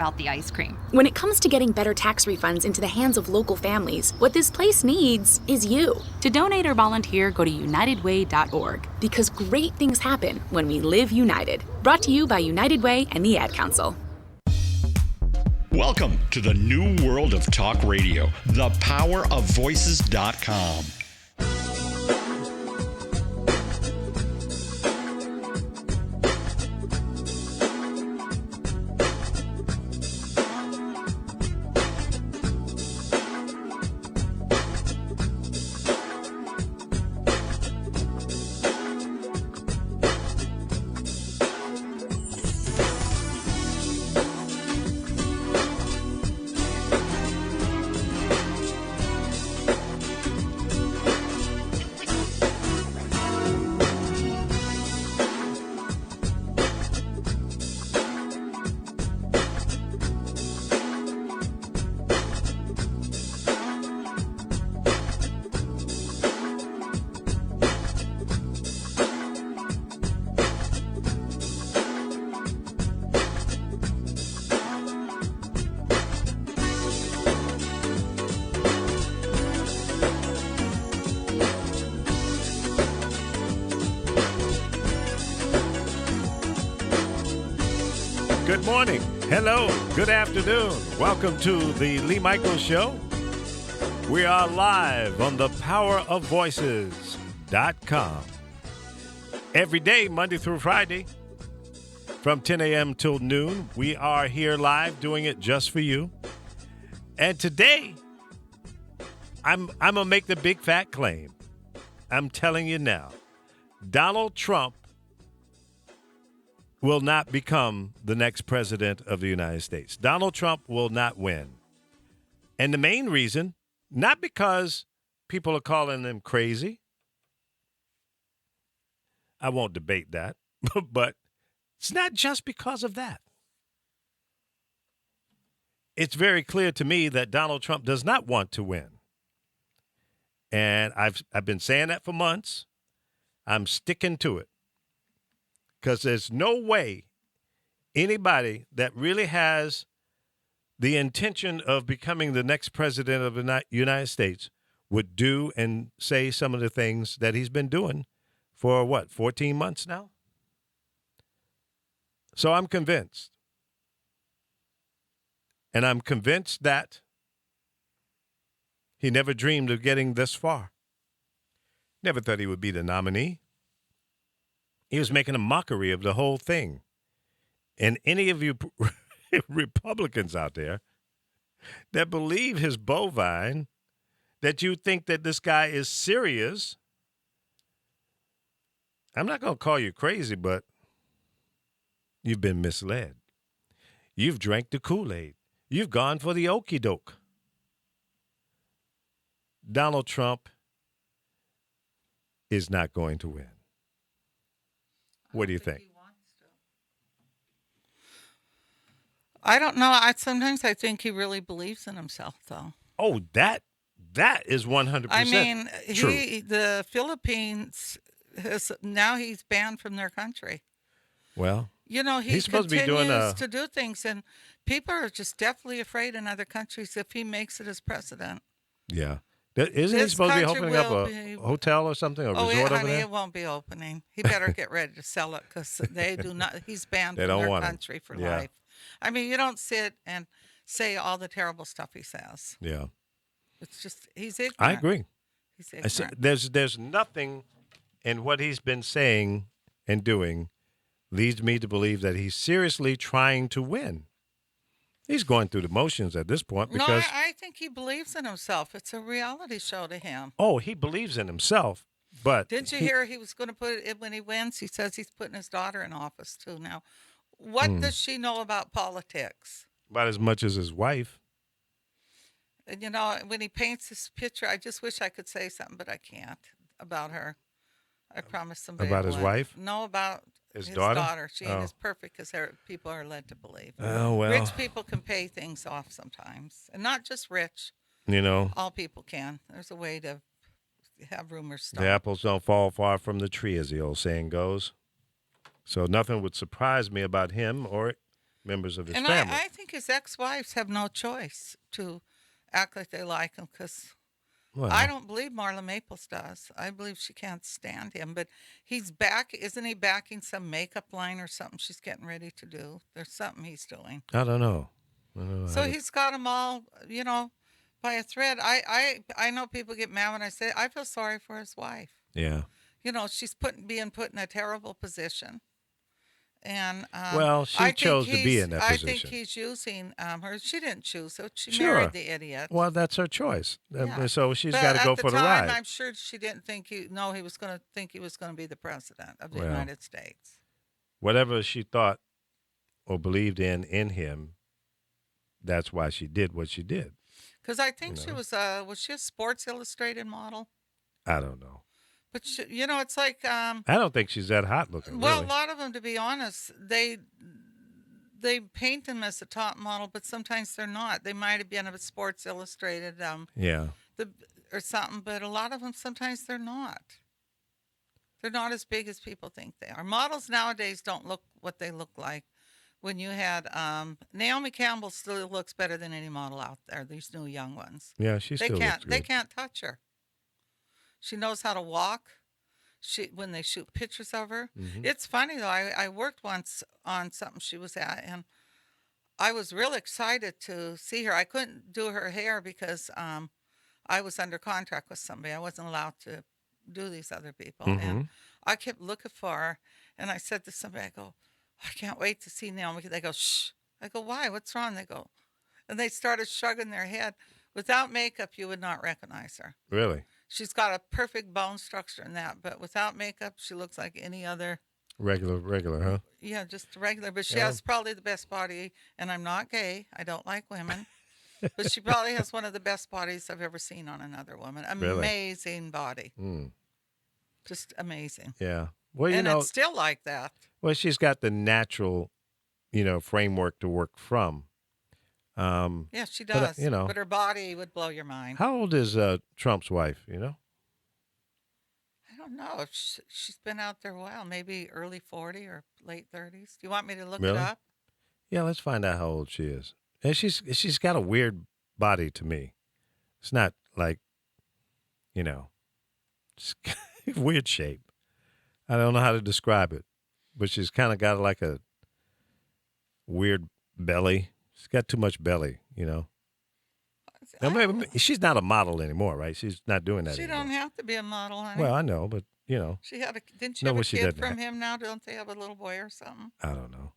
about the ice cream. When it comes to getting better tax refunds into the hands of local families, what this place needs is you. To donate or volunteer, go to unitedway.org. Because great things happen when we live united. Brought to you by United Way and the Ad Council. Welcome to the new world of talk radio, thepowerofvoices.com. Good morning. Hello. Good afternoon. Welcome to the Lee Michaels Show. We are live on thepowerofvoices.com. Every day, Monday through Friday, from 10 a.m. till noon, we are here live doing it just for you. And today, I'm going to make the big fat claim. I'm telling you now, Donald Trump will not become the next president of the United States. Donald Trump will not win. And the main reason, not because people are calling him crazy. I won't debate that, but it's not just because of that. It's very clear to me that Donald Trump does not want to win. And I've been saying that for months. I'm sticking to it. Because there's no way anybody that really has the intention of becoming the next president of the United States would do and say some of the things that he's been doing for, 14 months now? So I'm convinced. And I'm convinced that he never dreamed of getting this far. Never thought he would be the nominee. He was making a mockery of the whole thing. And any of you Republicans out there that believe his bovine, that you think that this guy is serious, I'm not going to call you crazy, but you've been misled. You've drank the Kool-Aid. You've gone for the okie doke. Donald Trump is not going to win. What do you think? I don't know. Sometimes I think he really believes in himself, though. Oh, that is 100% I mean, true. The Philippines now he's banned from their country. Well, you know, he's supposed to be doing to do things, and people are just definitely afraid in other countries if he makes it as president. Yeah. Isn't he supposed to be opening up a hotel or something, a resort over there? It won't be opening. He better get ready to sell it because they do not. He's banned from their country for life. I mean, you don't sit and say all the terrible stuff he says. Yeah. It's just, he's ignorant. I agree. He's ignorant. There's nothing in what he's been saying and doing leads me to believe that he's seriously trying to win. He's going through the motions at this point because... No, I think he believes in himself. It's a reality show to him. Oh, he believes in himself, but... Didn't you hear he was going to put it when he wins? He says he's putting his daughter in office, too. Now, what does she know about politics? About as much as his wife. And, you know, when he paints this picture, I just wish I could say something, but I can't about her. I promised somebody. About his wife? No, about his daughter. She ain't as perfect as people are led to believe. Oh, well. Rich people can pay things off sometimes. And not just rich. You know. All people can. There's a way to have rumors stop. The apples don't fall far from the tree, as the old saying goes. So nothing would surprise me about him or members of his and family. I think his ex-wives have no choice to act like they like him because I don't believe Marla Maples does. I believe she can't stand him. But he's back. Isn't he backing some makeup line or something she's getting ready to do? There's something he's doing. I don't know. So he's got them all, by a thread. I know people get mad when I say I feel sorry for his wife. Yeah. She's being put in a terrible position. And she chose to be in that position. I think he's using her. She didn't choose, so she Sure. married the idiot. Well, that's her choice. Yeah. So she's got to go for the time, ride. I'm sure she didn't think he was going to think he was going to be the president of the United States. Whatever she thought or believed in him, that's why she did what she did. Because I think she was she a Sports Illustrated model? I don't know. But it's like I don't think she's that hot looking. Well, really. a lot of them, to be honest, they paint them as a top model, but sometimes they're not. They might have been a Sports Illustrated, or something. But a lot of them, sometimes they're not. They're not as big as people think they are. Models nowadays don't look what they look like. When you had Naomi Campbell, still looks better than any model out there. These new young ones. Yeah, she still looks good. They can't touch her. She knows how to walk. When they shoot pictures of her. Mm-hmm. It's funny, though. I worked once on something she was at, and I was real excited to see her. I couldn't do her hair because I was under contract with somebody. I wasn't allowed to do these other people. Mm-hmm. And I kept looking for her, and I said to somebody, I go, I can't wait to see Naomi. They go, shh. I go, why? What's wrong? They go, and they started shrugging their head. Without makeup, you would not recognize her. Really? She's got a perfect bone structure in that, but without makeup, she looks like any other. Regular, huh? Yeah, just regular. But she has probably the best body, and I'm not gay. I don't like women. But she probably has one of the best bodies I've ever seen on another woman. Amazing really? Body. Mm. Just amazing. Yeah. Well, it's still like that. Well, she's got the natural, framework to work from. Yeah, she does. But her body would blow your mind. How old is Trump's wife? I don't know. If she's been out there a while, maybe early 40 or late 30s. Do you want me to look it up? Yeah, let's find out how old she is. And she's got a weird body to me. It's not like, it's weird shape. I don't know how to describe it, but she's kind of got like a weird belly. She's got too much belly, Now, maybe she's not a model anymore, right? She's not doing that anymore. She don't have to be a model, honey. Well, I know, but, She didn't she have a kid from him now? Don't they have a little boy or something? I don't know.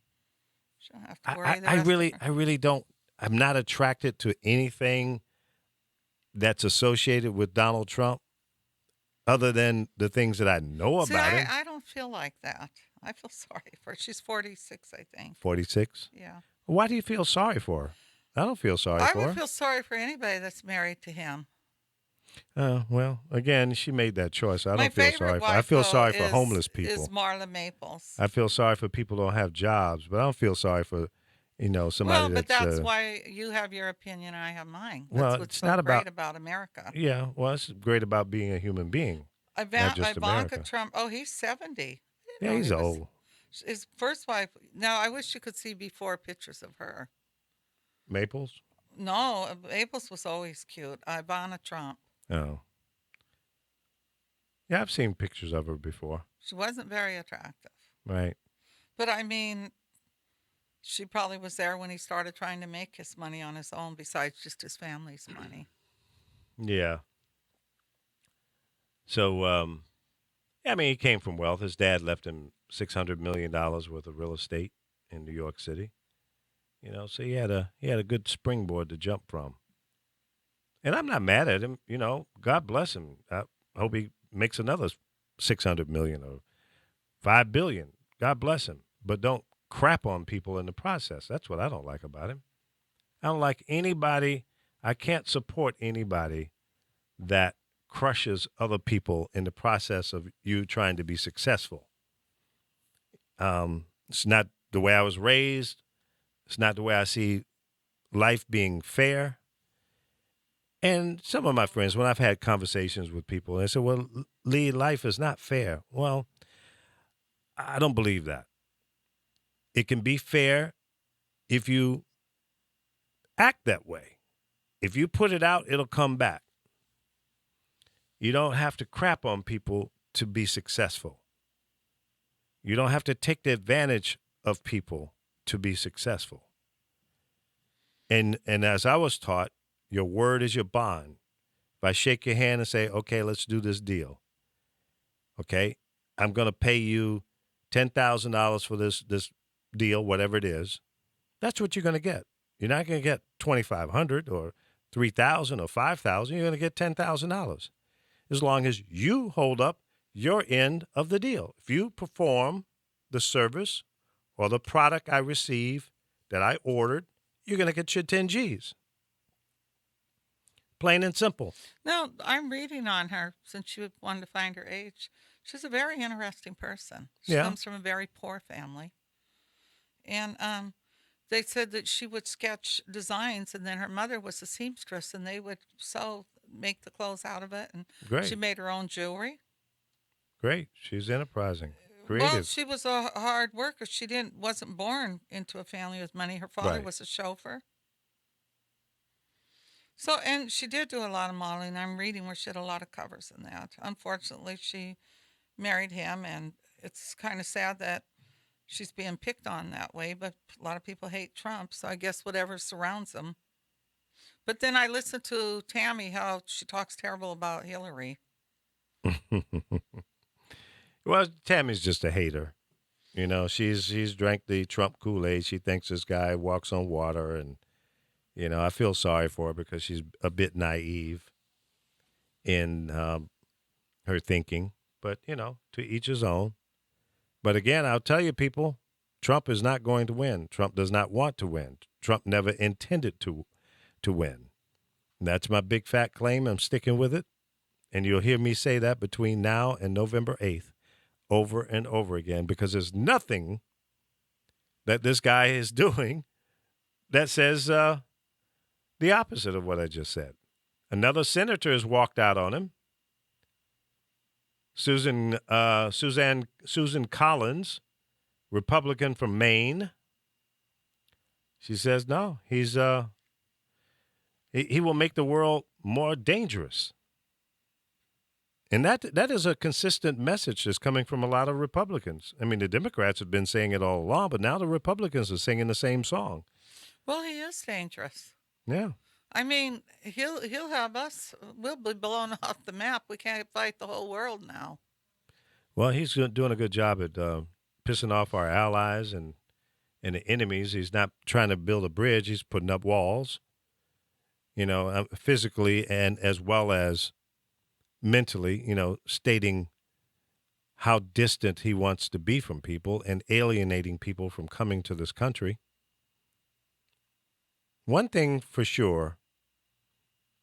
She don't have to worry. I really don't. I'm not attracted to anything that's associated with Donald Trump other than the things that I know about him. I don't feel like that. I feel sorry for her. She's 46, I think. 46? Yeah. Why do you feel sorry for her? I don't feel sorry for her. I would feel sorry for anybody that's married to him. Well, again, she made that choice. I don't feel sorry for her. I feel sorry for homeless people. Is Marla Maples. I feel sorry for people who don't have jobs, but I don't feel sorry for, somebody that's why you have your opinion and I have mine. That's what's it's not great about America. Yeah, well, it's great about being a human being. Ivanka Trump, he's 70. Yeah, he's old. His first wife, now I wish you could see before pictures of her. Maples? No, Maples was always cute. Ivana Trump. Oh. Yeah, I've seen pictures of her before. She wasn't very attractive. Right. But I mean, she probably was there when he started trying to make his money on his own besides just his family's money. Yeah. So, he came from wealth. His dad left him $600 million worth of real estate in New York City. So he had a good springboard to jump from. And I'm not mad at him. God bless him. I hope he makes another $600 million or $5 billion. God bless him. But don't crap on people in the process. That's what I don't like about him. I don't like anybody. I can't support anybody that crushes other people in the process of you trying to be successful. It's not the way I was raised. It's not the way I see life being fair. And some of my friends, when I've had conversations with people, they say, well, Lee, life is not fair. Well, I don't believe that. It can be fair if you act that way, if you put it out, it'll come back. You don't have to crap on people to be successful. You don't have to take the advantage of people to be successful. And as I was taught, your word is your bond. If I shake your hand and say, okay, let's do this deal. Okay, I'm going to pay you $10,000 for this deal, whatever it is. That's what you're going to get. You're not going to get $2,500 or $3,000 or $5,000. You're going to get $10,000 as long as you hold up your end of the deal. If you perform the service or the product I receive that I ordered, you're going to get your 10 G's. Plain and simple. No, I'm reading on her since you wanted to find her age. She's a very interesting person. She comes from a very poor family. And they said that she would sketch designs, and then her mother was a seamstress, and they would make the clothes out of it. And Great. She made her own jewelry. Great. She's enterprising, creative. Well, she was a hard worker. She wasn't born into a family with money. Her father Right. was a chauffeur. So, and she did do a lot of modeling. I'm reading where she had a lot of covers in that. Unfortunately, she married him, and it's kind of sad that she's being picked on that way, but a lot of people hate Trump, so I guess whatever surrounds them. But then I listened to Tammy, how she talks terrible about Hillary. Well, Tammy's just a hater. You know, she's drank the Trump Kool-Aid. She thinks this guy walks on water, and you know, I feel sorry for her because she's a bit naive in her thinking. But, you know, to each his own. But again, I'll tell you, people, Trump is not going to win. Trump does not want to win. Trump never intended to win. And that's my big fat claim. I'm sticking with it. And you'll hear me say that between now and November 8th over and over again, because there's nothing that this guy is doing that says the opposite of what I just said. Another senator has walked out on him. Susan Collins, Republican from Maine. She says no. He will make the world more dangerous. And that is a consistent message that's coming from a lot of Republicans. I mean, the Democrats have been saying it all along, but now the Republicans are singing the same song. Well, he is dangerous. Yeah. I mean, he'll have us. We'll be blown off the map. We can't fight the whole world now. Well, he's doing a good job at pissing off our allies and the enemies. He's not trying to build a bridge. He's putting up walls, you know, physically and as well as mentally, you know, stating how distant he wants to be from people and alienating people from coming to this country. One thing for sure,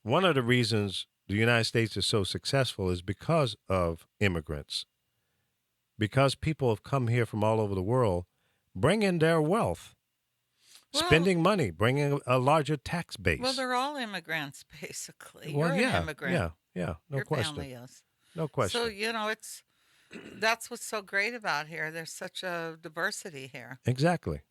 one of the reasons the United States is so successful is because of immigrants. Because people have come here from all over the world, bringing their wealth, spending money, bringing a larger tax base. Well, they're all immigrants, basically. Well, You're an immigrant. Yeah, no Your question. family is. No question. So, you know, that's what's so great about here. There's such a diversity here. Exactly.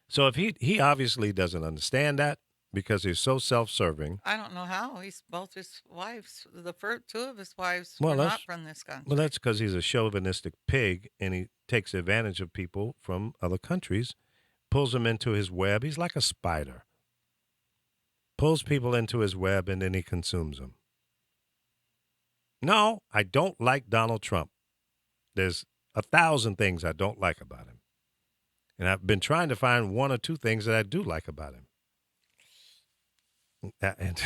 So if he obviously doesn't understand that because he's so self-serving. I don't know how. He's both his wives. The first two of his wives Well, were not from this country. Well, that's because he's a chauvinistic pig, and he takes advantage of people from other countries, pulls them into his web. He's like a spider. Pulls people into his web, and then he consumes them. No, I don't like Donald Trump. There's 1,000 things I don't like about him. And I've been trying to find one or two things that I do like about him. And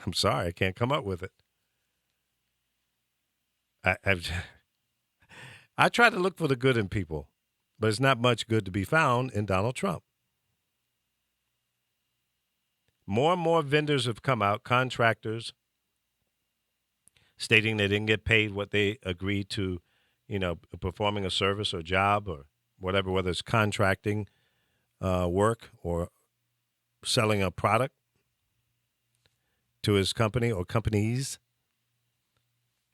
I'm sorry, I can't come up with it. I try to look for the good in people, but it's not much good to be found in Donald Trump. More and more vendors have come out, contractors, stating they didn't get paid what they agreed to, you know, performing a service or job or whatever, whether it's contracting work or selling a product to his company or companies.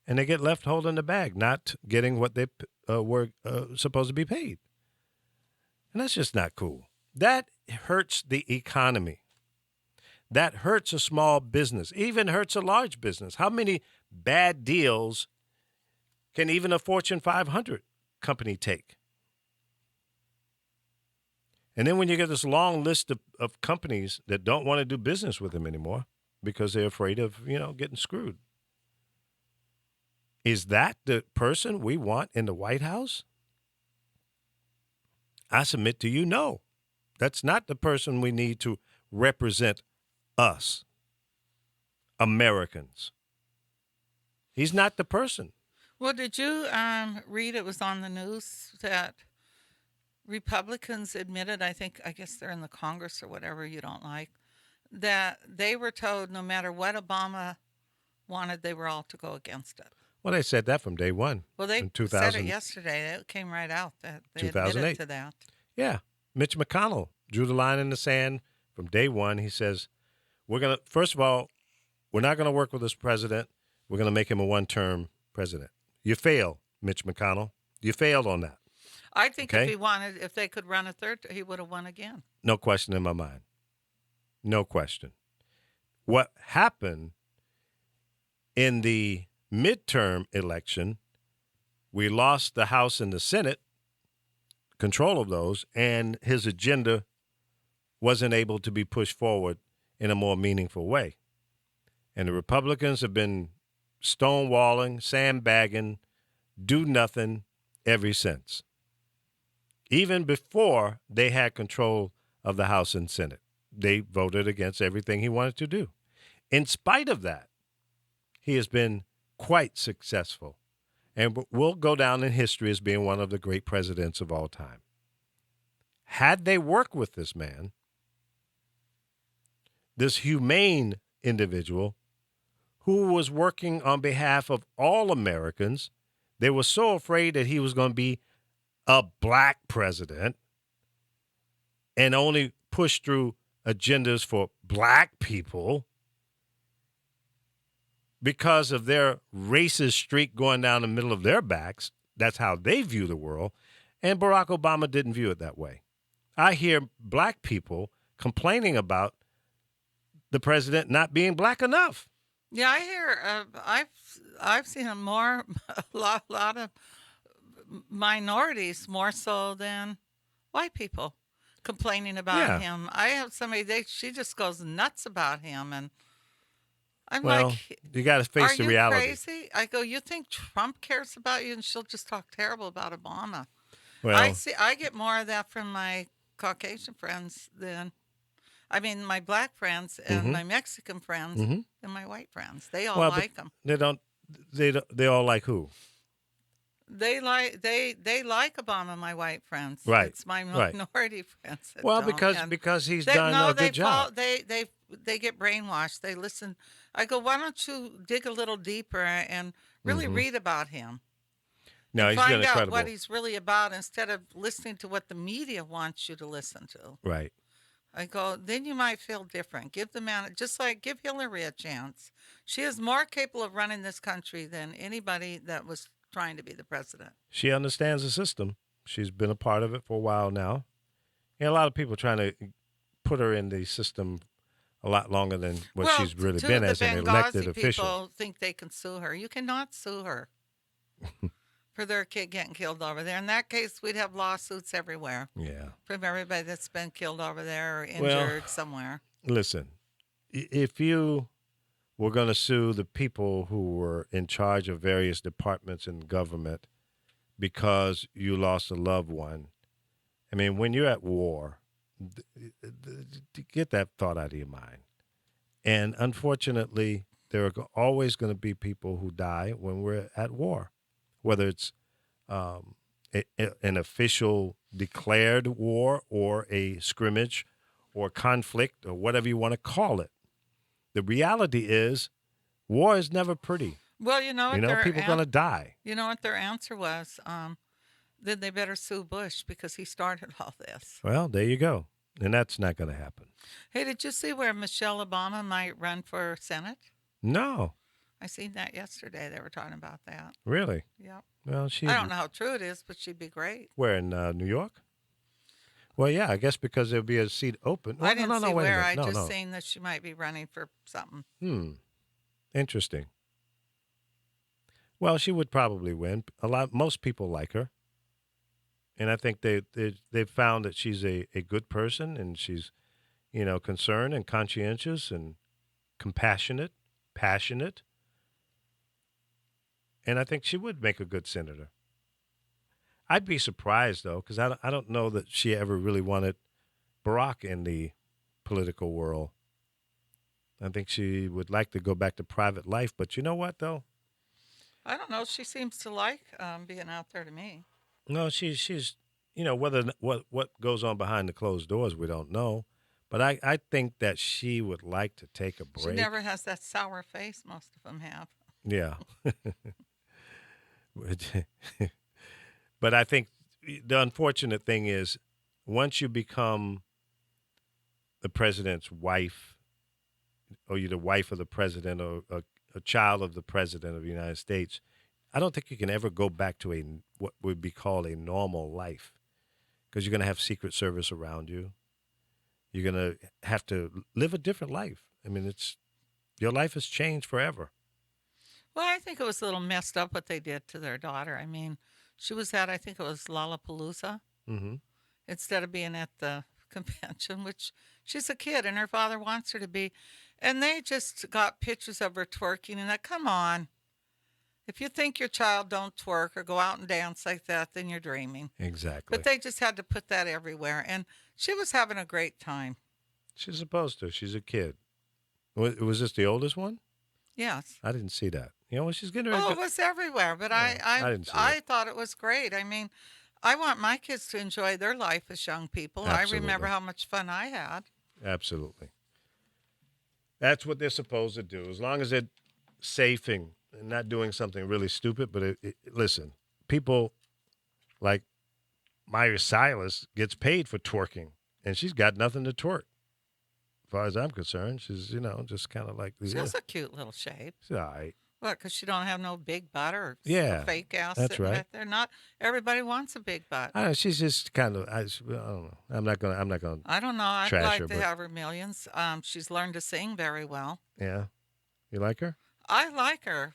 And they get left holding the bag, not getting what they were supposed to be paid. And that's just not cool. That hurts the economy. That hurts a small business, even hurts a large business. How many bad deals can even a Fortune 500 company take? And then when you get this long list of companies that don't want to do business with them anymore because they're afraid of, getting screwed. Is that the person we want in the White House? I submit to you, no. That's not the person we need to represent us, Americans. He's not the person. Well, did you read, it was on the news, that Republicans admitted, I guess they're in the Congress or whatever you don't like, that they were told no matter what Obama wanted, they were all to go against it. Well, they said that from day one. Well, they in 2000, said it yesterday. It came right out that they 2008. admitted to that. Yeah. Mitch McConnell drew the line in the sand from day one. He says, first of all, we're not going to work with this president. We're going to make him a one-term president. You failed, Mitch McConnell. You failed on that. I think Okay? if they could run a third, he would have won again. No question in my mind. No question. What happened in the midterm election, we lost the House and the Senate, control of those, and his agenda wasn't able to be pushed forward in a more meaningful way. And the Republicans have been stonewalling, sandbagging, do nothing ever since. Even before they had control of the House and Senate, they voted against everything he wanted to do. In spite of that, he has been quite successful and will go down in history as being one of the great presidents of all time. Had they worked with this man, this humane individual who was working on behalf of all Americans, they were so afraid that he was going to be a black president and only push through agendas for black people because of their racist streak going down the middle of their backs. That's how they view the world. And Barack Obama didn't view it that way. I hear black people complaining about the president not being black enough. Yeah, I hear. I've seen a lot of minorities more so than white people complaining about him. I have somebody. She just goes nuts about him, and I'm like, you got to face the reality. Are you crazy? I go, you think Trump cares about you? And she'll just talk terrible about Obama. Well, I get more of that from my Caucasian friends than. I mean, my black friends and my Mexican friends and my white friends. They all like them. They don't. They all like who? They like Obama. My white friends. Right. It's my minority friends. That Well, don't. because he's done a good job. They get brainwashed. They listen. I go, why don't you dig a little deeper and really read about him? No, he's find been out incredible. what he's really about instead of listening to what the media wants you to listen to. Right. I go, then you might feel different. Give the man, give Hillary a chance. She is more capable of running this country than anybody that was trying to be the president. She understands the system. She's been a part of it for a while now. And a lot of people trying to put her in the system a lot longer than what she's really been as an elected official. People think they can sue her. You cannot sue her for their kid getting killed over there. In that case, we'd have lawsuits everywhere. Yeah. From everybody that's been killed over there or injured somewhere. Listen, if you were going to sue the people who were in charge of various departments in government because you lost a loved one, I mean, when you're at war, get that thought out of your mind. And unfortunately, there are always going to be people who die when we're at war, whether it's an official declared war or a scrimmage or conflict or whatever you want to call it. The reality is war is never pretty. Well, people are going to die. You know what their answer was? Then they better sue Bush because he started all this. Well, there you go. And that's not going to happen. Hey, did you see where Michelle Obama might run for Senate? No. I seen that yesterday. They were talking about that. Really? Yep. Well, I don't know how true it is, but she'd be great. Where, in New York? Well, yeah, I guess because there'll be a seat open. Well, I didn't no, see wait a where. minute. I No, just no. seen that she might be running for something. Interesting. Well, she would probably win. Most people like her, and I think they've found that she's a good person, and she's concerned and conscientious and compassionate, passionate, and I think she would make a good senator. I'd be surprised though, because I don't know that she ever really wanted Barack in the political world. I think she would like to go back to private life, but you know what though? I don't know. She seems to like being out there to me. No, she's whether what goes on behind the closed doors we don't know, but I think that she would like to take a She break. never has that sour face most of them have. Yeah. But I think the unfortunate thing is once you become the president's wife, or you're the wife of the president, or a child of the president of the United States, I don't think you can ever go back to what would be called a normal life, because you're going to have Secret Service around you. You're going to have to live a different life. I mean, your life has changed forever. Well, I think it was a little messed up what they did to their daughter. I mean, she was at, I think it was Lollapalooza, instead of being at the convention, which she's a kid and her father wants her to be. And they just got pictures of her twerking, and come on. If you think your child don't twerk or go out and dance like that, then you're dreaming. Exactly. But they just had to put that everywhere. And she was having a great time. She's supposed to. She's a kid. Was this the oldest one? Yes. I didn't see that. She's getting ready. Oh, it was everywhere. But I didn't see I it. thought it was great. I mean, I want my kids to enjoy their life as young people. Absolutely. I remember how much fun I had. Absolutely. That's what they're supposed to do. As long as they're safe and not doing something really stupid. But listen, people like Myra Silas gets paid for twerking, and she's got nothing to twerk. As far as I'm concerned, she's, just kind of like. She has a cute little shape. She's all right. What, because she don't have no big butt or Yeah, fake ass that's sitting right. back there? Not everybody wants a big butt. I don't know, she's just kind of. I don't know. I'm not gonna. I don't know. I'd trash like her, to but- have her millions. She's learned to sing very well. Yeah. You like her? I like her.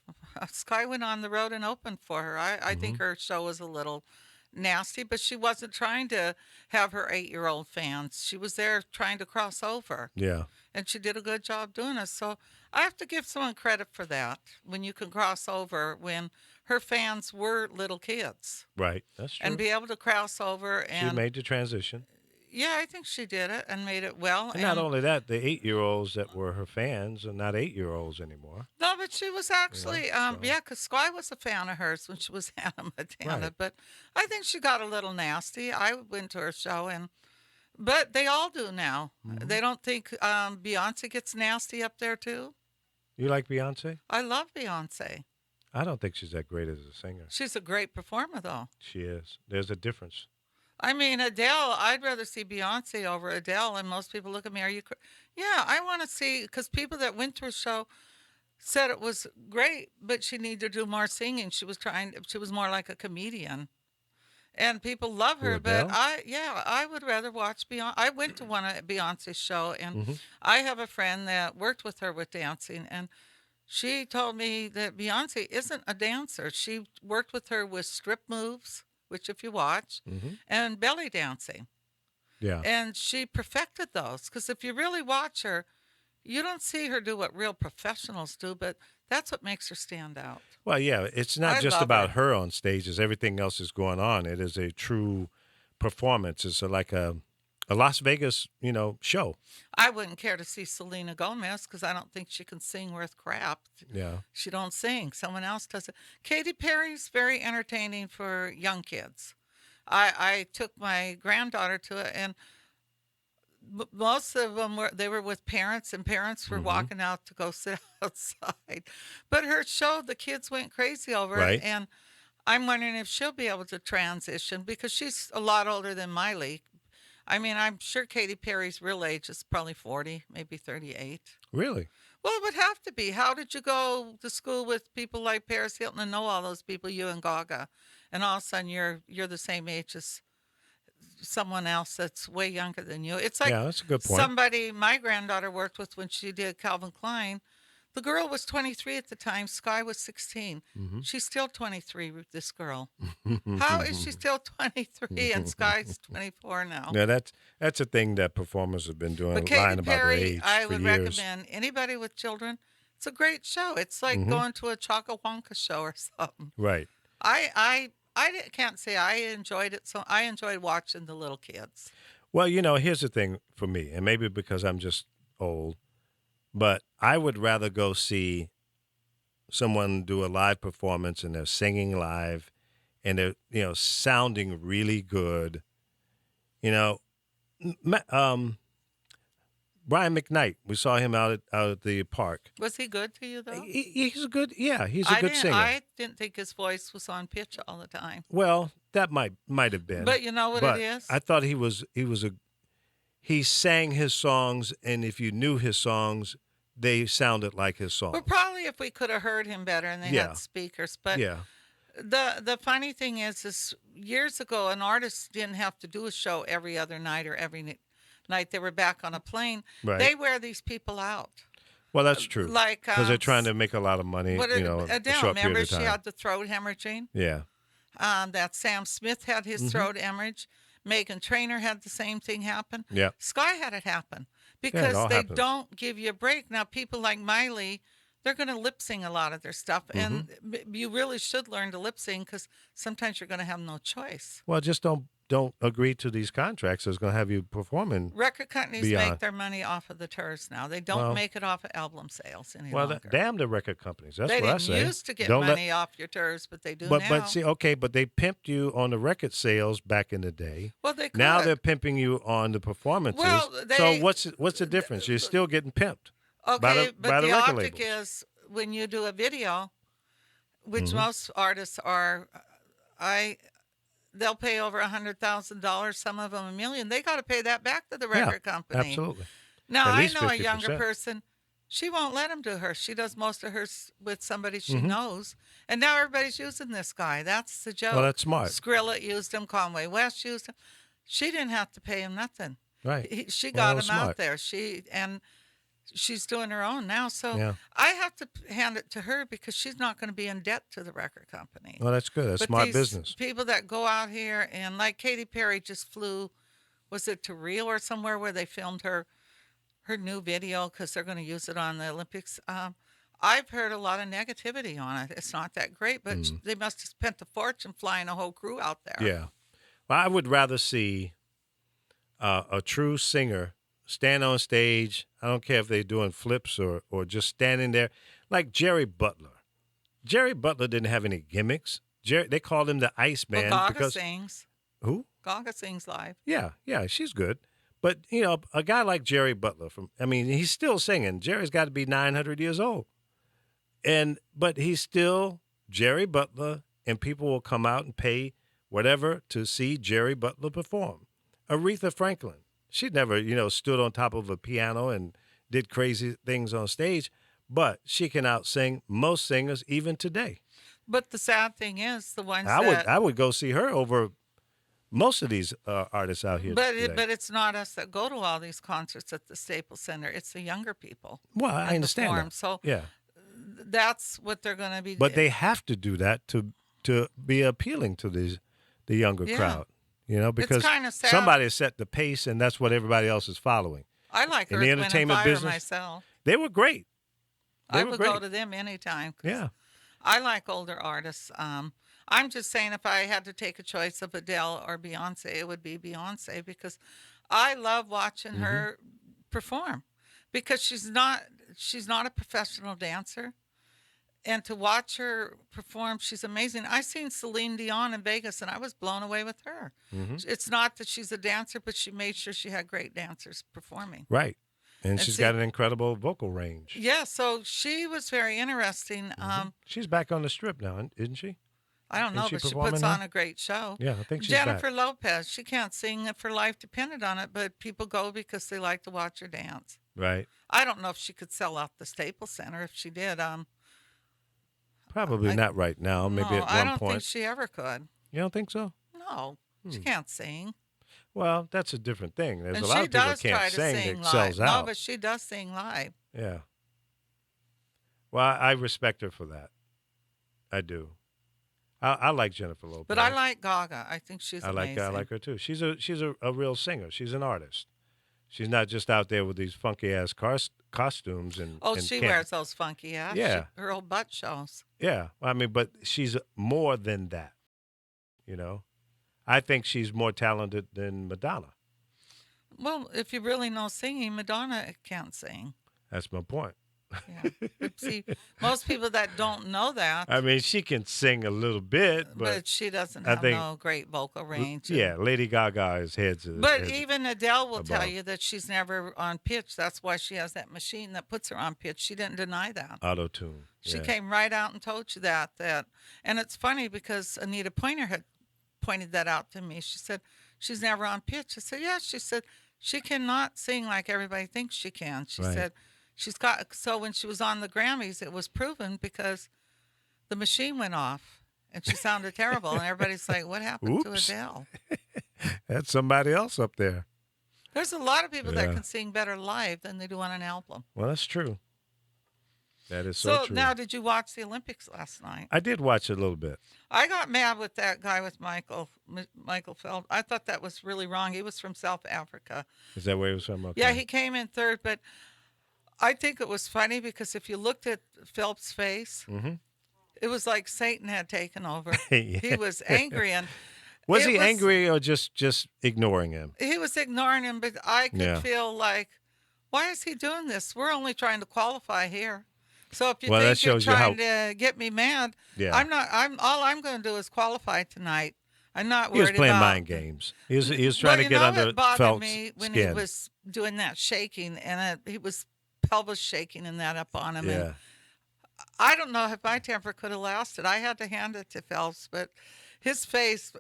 Sky went on the road and opened for her. I think Mm-hmm. her show was a little nasty, but she wasn't trying to have her 8-year-old fans. She was there trying to cross over, Yeah. and she did a good job doing it. So I have to give someone credit for that when you can cross over when her fans were little kids Right. That's true. and be able to cross over. She And made the transition. yeah, I think she did it and made it well. And not only that, the 8-year-olds that were her fans are not 8-year-olds anymore. No, but she was actually, so- yeah, because Sky was a fan of hers when she was Hannah Montana. Right. But I think she got a little nasty. I went to her show, but they all do now. Mm-hmm. They don't think Beyonce gets nasty up there too. You like Beyonce? I love Beyonce. I don't think she's that great as a singer. She's a great performer, though. She is. There's a difference. I mean, Adele, I'd rather see Beyonce over Adele. And most people look at me, are you Yeah, I want to see, because people that went to her show said it was great, but she needed to do more singing. She was more like a comedian. And people love her, Who, but Adele? I would rather watch Beyonce. I went to one at Beyonce's show, and Mm-hmm. I have a friend that worked with her with dancing, and she told me that Beyonce isn't a dancer. She worked with her with strip moves, which if you watch, and belly dancing. Yeah. And she perfected those, because if you really watch her, you don't see her do what real professionals do, but that's what makes her stand out. Well, yeah, it's not I just love about her on stage. As everything else is going on. It is a true performance. It's like a Las Vegas, show. I wouldn't care to see Selena Gomez because I don't think she can sing worth crap. Yeah. She don't sing. Someone else does it. Katy Perry's very entertaining for young kids. I took my granddaughter to it, and most of them were with parents, and parents were walking out to go sit outside. But her show, the kids went crazy over Right. it, and I'm wondering if she'll be able to transition because she's a lot older than Miley. I mean, I'm sure Katy Perry's real age is probably 40, maybe 38. Really? Well, it would have to be. How did you go to school with people like Paris Hilton and know all those people, you and Gaga, and all of a sudden you're the same age as someone else that's way younger than you. It's like Yeah, that's a good point. somebody my granddaughter worked with when she did Calvin Klein. The girl was 23 at the time. Sky was 16. Mm-hmm. She's still 23, this girl. How is she still 23 and Sky's 24 now? Yeah, that's a thing that performers have been doing, But lying Katy about their Perry, age I for would years. recommend anybody with children. It's a great show. It's like going to a Chakawonka show or something. Right. Can't say I enjoyed it. So I enjoyed watching the little kids. Well, here's the thing for me, and maybe because I'm just old, but I would rather go see someone do a live performance and they're singing live and they're, sounding really good. Brian McKnight, we saw him out at the park. Was he good to you though? He's a good, he's a good singer. I didn't think his voice was on pitch all the time. Well, that might have been. But you know what but it is? I thought he sang his songs, and if you knew his songs, they sounded like his songs. Well, probably if we could have heard him better and they had speakers. But yeah. The funny thing is years ago, an artist didn't have to do a show every other night or every night they were back on a plane. Right. They wear these people out. Well, that's true. Like because they're trying to make a lot of money. Adele, a short remember period of she time. had the throat hemorrhaging? Yeah. That Sam Smith had his throat hemorrhage. Megan Trainor had the same thing happen. Yeah. Sky had it happen it because all they happens. don't give you a break. Now, people like Miley, they're going to lip sing a lot of their stuff, and you really should learn to lip sing because sometimes you're going to have no choice. Well, just don't agree to these contracts that's going to have you performing. Record companies beyond. make their money off of the tours now. They don't make it off of album sales any Well, longer. damn the record companies. That's they what I didn't say. used to get Don't let- money off your tours, but they do But now. but see, okay, but they pimped you on the record sales back in the day. Well, they could. Now they're pimping you on the performances. Well, so what's the difference? You're still getting pimped. Okay, by the but the record optic labels. is when you do a video, which Mm-hmm. most artists are, they'll pay over $100,000. Some of them $1 million. They got to pay that back to the record company. Absolutely. Now At I least know a younger 50%. person. She won't let him do hers. She does most of hers with somebody she Mm-hmm. knows, and now everybody's using this guy. That's the joke. Well, that's smart. Skrilla used him. Conway West used him. She didn't have to pay him nothing. Right. She Well, got him smart. out there. She's doing her own now. So Yeah. I have to hand it to her because she's not going to be in debt to the record company. Well, that's good. That's But smart these business. people that go out here and like Katy Perry just flew, was it to Rio or somewhere where they filmed her new video because they're going to use it on the Olympics. I've heard a lot of negativity on it. It's not that great, but they must have spent a fortune flying a whole crew out there. Yeah. Well, I would rather see a true singer stand on stage. I don't care if they're doing flips or just standing there, like Jerry Butler. Jerry Butler didn't have any gimmicks. They called him the Iceman Well, Gaga because sings. who? Gaga sings live. Yeah, she's good. But a guy like Jerry Butler he's still singing. Jerry's got to be 900 years old, but he's still Jerry Butler, and people will come out and pay whatever to see Jerry Butler perform. Aretha Franklin, she never stood on top of a piano and did crazy things on stage, but she can out-sing most singers even today. But the sad thing is, the ones I would go see her over most of these artists out here. But today. but it's not us that go to all these concerts at the Staples Center. It's the younger people. Well, I that understand perform. that. So Yeah, that's what they're going to be. but they have to do that to be appealing to the younger Yeah. crowd. Because kinda sad. somebody set the pace, and that's what everybody else is following. I like in Earth, the Wind, entertainment and Fire business, myself. They were great. I were would great. go to them anytime. 'Cause Yeah. I like older artists. I'm just saying if I had to take a choice of Adele or Beyonce, it would be Beyonce because I love watching Mm-hmm. her perform because she's not a professional dancer. And to watch her perform, she's amazing. I seen Celine Dion in Vegas, and I was blown away with her. Mm-hmm. It's not that she's a dancer, but she made sure she had great dancers performing. Right. And she's see- got an incredible vocal range. Yeah, so she was very interesting. She's back on the strip now, isn't she? I don't know, Is she but she performing puts now? on a great show. Yeah, I think she's Jennifer back. Lopez, she can't sing if her life depended on it, but people go because they like to watch her dance. Right. I don't know if she could sell out the Staples Center. If she did, Probably not right now. Maybe no, at I one don't point. think she ever could. You don't think so? No, she can't sing. Well, that's a different thing. There's And a lot she of people that does try can't to sing sing that sells live. No, out. but she does sing live. Yeah. Well, I respect her for that. I do. I like Jennifer Lopez. But I like Gaga. I think she's I amazing. like her too. She's a real singer. She's an artist. She's not just out there with these funky ass costumes and. Oh, and she can't- wears those funky, yeah. Yeah. Her old butt shows. Yeah, I mean, but she's more than that. You know, I think she's more talented than Madonna. Well, if you really know singing, Madonna can't sing. That's my point. Yeah. But see, most people that don't know that, I mean, she can sing a little bit, but she doesn't I have think- no great vocal range. yeah, Lady Gaga is heads. But even Adele will tell above. you that she's never on pitch. That's why she has that machine that puts her on pitch. She didn't deny that. auto tune. She yeah. came right out and told you that. And it's funny because Anita Pointer had pointed that out to me. She said, she's never on pitch. I said, yeah. She said, she cannot sing like everybody thinks she can. She Right. said, so when she was on the Grammys, it was proven because the machine went off and she sounded terrible. And everybody's like, what happened Oops. to Adele? That's somebody else up there. There's a lot of people Yeah. that can sing better live than they do on an album. Well, that's true. That is so true. Now, did you watch the Olympics last night? I did watch it a little bit. I got mad with that guy with Michael Phelps. I thought that was really wrong. He was from South Africa. Is that where it was from? Okay. Yeah, he came in third, but I think it was funny because if you looked at Phelps' face, it was like Satan had taken over. Yeah. He was angry, and Was it he angry or just ignoring him? he was ignoring him. But I could Yeah. feel like, why is he doing this? We're only trying to qualify here. So if you Well, that think you're shows you how- trying to get me mad, Yeah. all I'm going to do is qualify tonight. I'm not He worried was playing about mind games. He was trying to get under it bothered Phelps' me when skin. he was doing that shaking, and he was pelvis shaking and that up on him. yeah. And I don't know if my temper could have lasted. I had to hand it to Phelps, but his face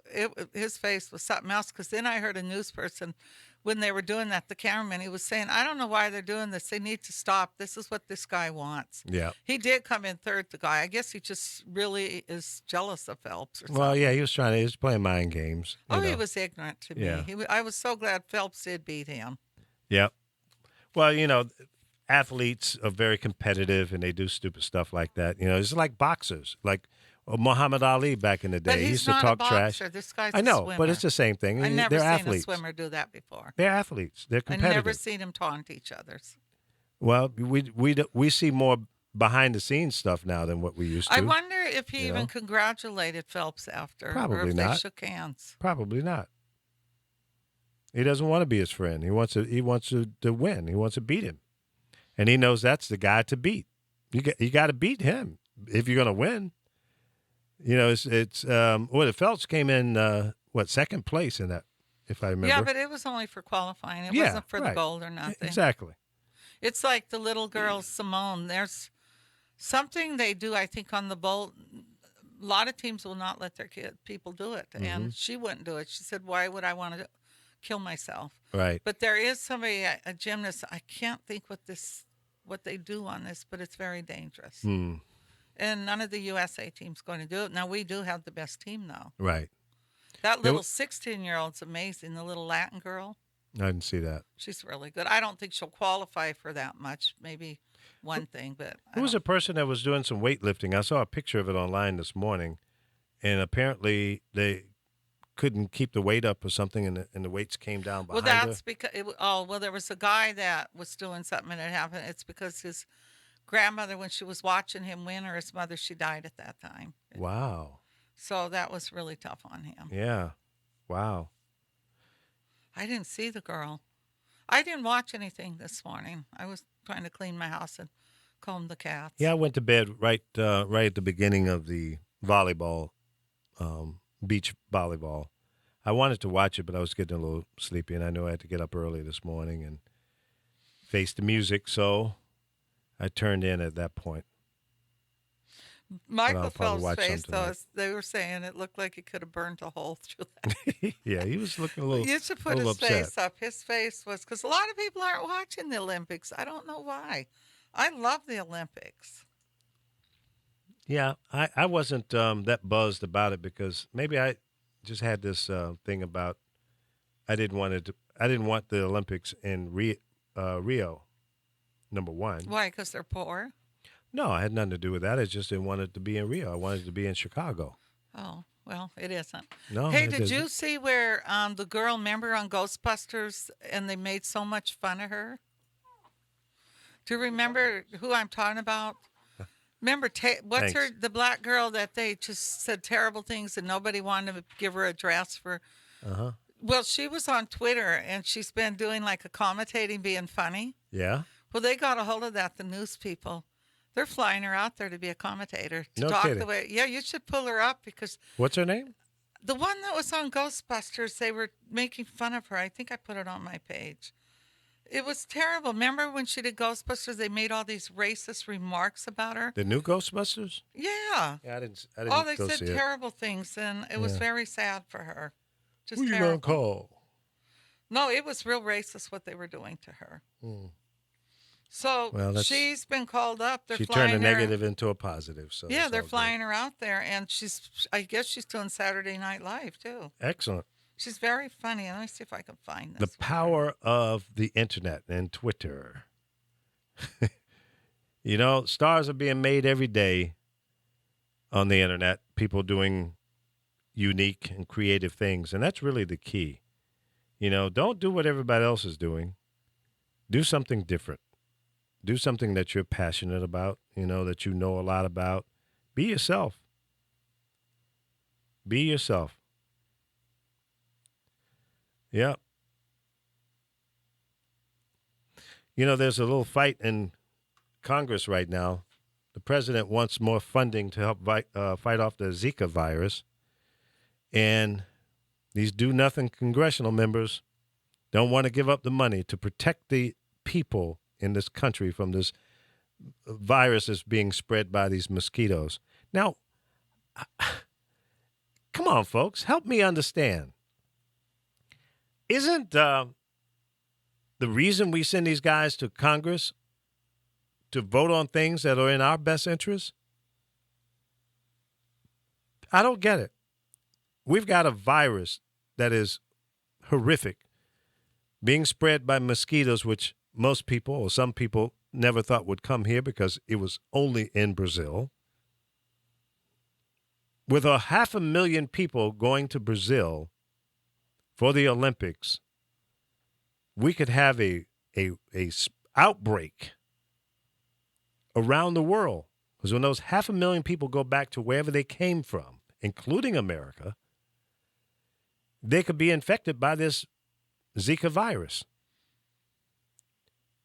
was something else. Because then I heard a news person when they were doing that, the cameraman, he was saying, I don't know why they're doing this. They need to stop. This is what this guy wants. Yeah. He did come in third, the guy. I guess he just really is jealous of Phelps or something. Well, yeah, he was playing mind games. you He know. was ignorant to me. Yeah. I was so glad Phelps did beat him. Yep. Well, athletes are very competitive and they do stupid stuff like that. It's like boxers, like Muhammad Ali back in the day. But He he's used to not talk a boxer. trash. This guy's I know, a swimmer. but it's the same thing. I've never They're seen athletes. a swimmer do that before. They're athletes. They're I've competitive. never seen him taunt each other's. Well, we see more behind the scenes stuff now than what we used to. I wonder if he You even know? congratulated Phelps after, or Probably if not. they shook hands. Probably not. He doesn't want to be his friend. He wants to win. He wants to beat him, and he knows that's the guy to beat. You got to beat him if you're going to win. The Phelps came in second place in that, if I remember. Yeah, but it was only for qualifying. It Yeah, wasn't for the right. gold or nothing. Exactly. It's like the little girl Simone. There's something they do, I think, on the boat. A lot of teams will not let their people do it, Mm-hmm. and she wouldn't do it. She said, "Why would I want to kill myself?" Right. But there is somebody, a gymnast. I can't think what they do on this, but it's very dangerous. Hmm. And none of the USA team's going to do it. Now we do have the best team, though. Right. That little 16-year-old's amazing. The little Latin girl, I didn't see that. she's really good. I don't think she'll qualify for that much. Maybe one thing, but There was a person that was doing some weightlifting. I saw a picture of it online this morning, and apparently they couldn't keep the weight up or something, and the weights came down behind well, her. that's because there was a guy that was doing something and it happened. It's because his grandmother, when she was watching him win, or his mother, she died at that time. Wow. So that was really tough on him. Yeah. Wow. I didn't see the girl. I didn't watch anything this morning. I was trying to clean my house and comb the cats. Yeah, I went to bed right at the beginning of the volleyball, beach volleyball. I wanted to watch it, but I was getting a little sleepy, and I knew I had to get up early this morning and face the music, so I turned in at that point. Michael I'll probably Phelps' watch face, some though, tonight. they were saying it looked like he could have burned a hole through that. Yeah, he was looking a little. You should put a little his face upset. up. His face was, because a lot of people aren't watching the Olympics. I don't know why. I love the Olympics. Yeah, I wasn't that buzzed about it because maybe I just had this thing about I didn't want it. I didn't want the Olympics in Rio. Number one. Why? Because they're poor. No, I had nothing to do with that. I just didn't want it to be in Rio. I wanted it to be in Chicago. Oh, well, it isn't. No. Hey, it did you isn't. see where the girl, remember on Ghostbusters, and they made so much fun of her? Do you remember who I'm talking about? Remember, what's her, Thanks. the black girl that they just said terrible things and nobody wanted to give her a dress for? Uh-huh. Well, she was on Twitter and she's been doing like a commentating, being funny. Yeah. Well, they got a hold of that, the news people. They're flying her out there to be a commentator. To No talk kidding. the way. Yeah, you should pull her up because What's her name? the one that was on Ghostbusters, they were making fun of her. I think I put it on my page. It was terrible. Remember when she did Ghostbusters, they made all these racist remarks about her? The new Ghostbusters? Yeah. Yeah, I didn't. I didn't Oh, they go said see it. terrible things, and it was Yeah. very sad for her. Just Who you terrible. gonna call? No, it was real racist what they were doing to her. So Well, that's- she's been called up. They're She flying turned a her. negative into a positive. So Yeah, it's they're all good. flying her out there, and I guess she's doing Saturday Night Live too. Excellent. She's very funny. Let me see if I can find The this. power of the internet and Twitter. You know, stars are being made every day on the internet. People doing unique and creative things, and that's really the key. You know, don't do what everybody else is doing. Do something different. Do something that you're passionate about, you know, that you know a lot about. Be yourself. Be yourself. Yeah. You know, there's a little fight in Congress right now. The president wants more funding to help fight off the Zika virus. And these do-nothing congressional members don't want to give up the money to protect the people in this country from this virus that's being spread by these mosquitoes. Now, come on, folks, help me understand. Isn't the reason we send these guys to Congress to vote on things that are in our best interest? I don't get it. We've got a virus that is horrific, being spread by mosquitoes, which most people or some people never thought would come here because it was only in Brazil. With 500,000 people going to Brazil for the Olympics, we could have a outbreak around the world. Because when those 500,000 people go back to wherever they came from, including America, they could be infected by this Zika virus.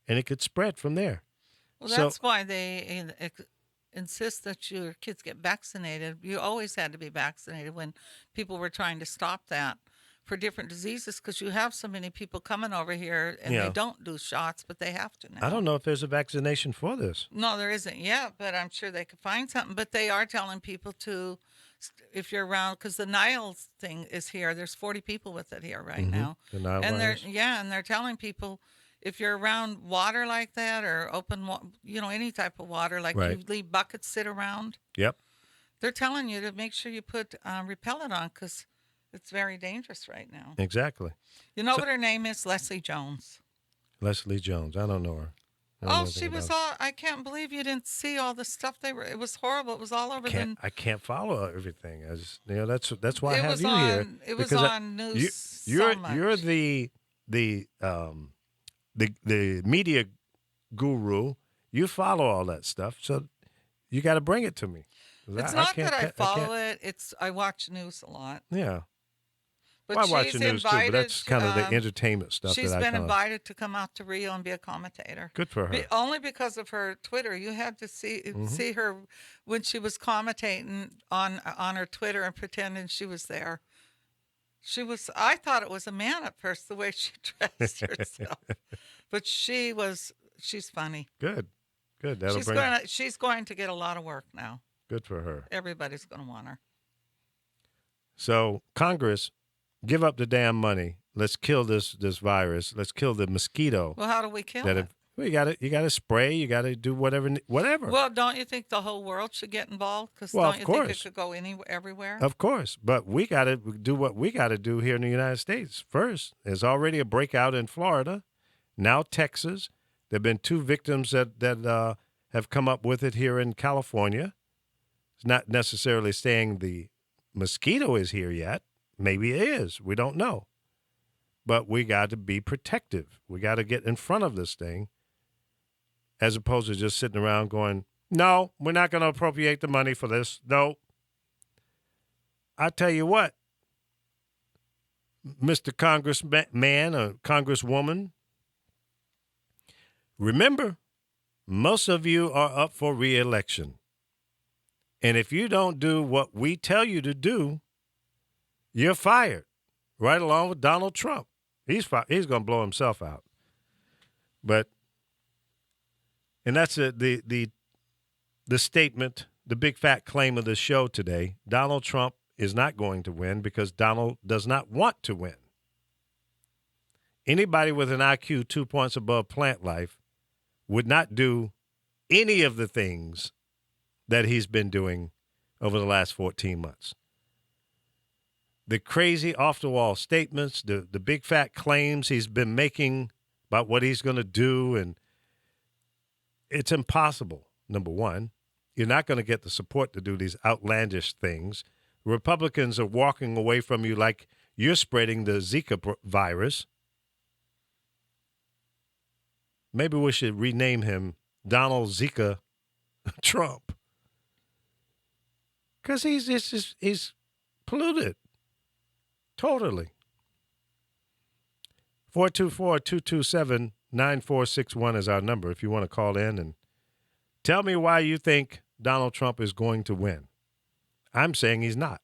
And it could spread from there. Well, So- that's why they insist that your kids get vaccinated. You always had to be vaccinated when people were trying to stop that for different diseases because you have so many people coming over here and Yeah. they don't do shots, but they have to now. I don't know if there's a vaccination for this. No, there isn't yet, but I'm sure they could find something. But they are telling people to, if you're around, because the Nile thing is here. There's 40 people with it here right now. The Nile and virus. they're telling people if you're around water like that or open, any type of water, like Right. you leave buckets sit around, Yep. they're telling you to make sure you put repellent on because it's very dangerous right now. Exactly. You know what her name is? Leslie Jones. Leslie Jones. I don't know her. I don't know Oh, anything she was about her. all. I can't believe you didn't see all the stuff they were. It was horrible. It was all over the. I can't follow everything. I just, that's why I It have was you on- here. it was because on news You're so much. you're the media guru. You follow all that stuff, so you got to bring it to me. It's not that I follow it. It's I watch news a lot. Yeah. But Well, I watch she's the news too, invited. but that's kind of the entertainment stuff She's that I been follow. invited to come out to Rio and be a commentator. Good for her. Only because of her Twitter. You had to see her when she was commentating on her Twitter and pretending she was there. She was. I thought it was a man at first, the way she dressed herself, but she's funny. Good. That'll She's going to get a lot of work now. Good for her. Everybody's going to want her. So Congress, give up the damn money. Let's kill this virus. Let's kill the mosquito Well, how do we kill that it? Well, you got to spray. You got to do whatever. Well, don't you think the whole world should get involved? Because Well, don't of you think it course. could go everywhere? Of course, but we got to do what we got to do here in the United States first. There's already a breakout in Florida, now Texas. There have been 2 victims that have come up with it here in California. It's not necessarily saying the mosquito is here yet. Maybe it is. We don't know. But we got to be protective. We got to get in front of this thing as opposed to just sitting around going, no, we're not going to appropriate the money for this. No. I tell you what, Mr. Congressman or Congresswoman, remember, most of you are up for re-election. And if you don't do what we tell you to do, you're fired, right along with Donald Trump. He's going to blow himself out. But, and that's the statement, the big fat claim of the show today. Donald Trump is not going to win because Donald does not want to win. Anybody with an IQ 2 points above plant life would not do any of the things that he's been doing over the last 14 months. The crazy off-the-wall statements, the big fat claims he's been making about what he's going to do, and it's impossible, number one. You're not going to get the support to do these outlandish things. Republicans are walking away from you like you're spreading the Zika virus. Maybe we should rename him Donald Zika Trump. Because he's polluted. Totally. 424-227-9461 is our number if you want to call in and tell me why you think Donald Trump is going to win. I'm saying he's not.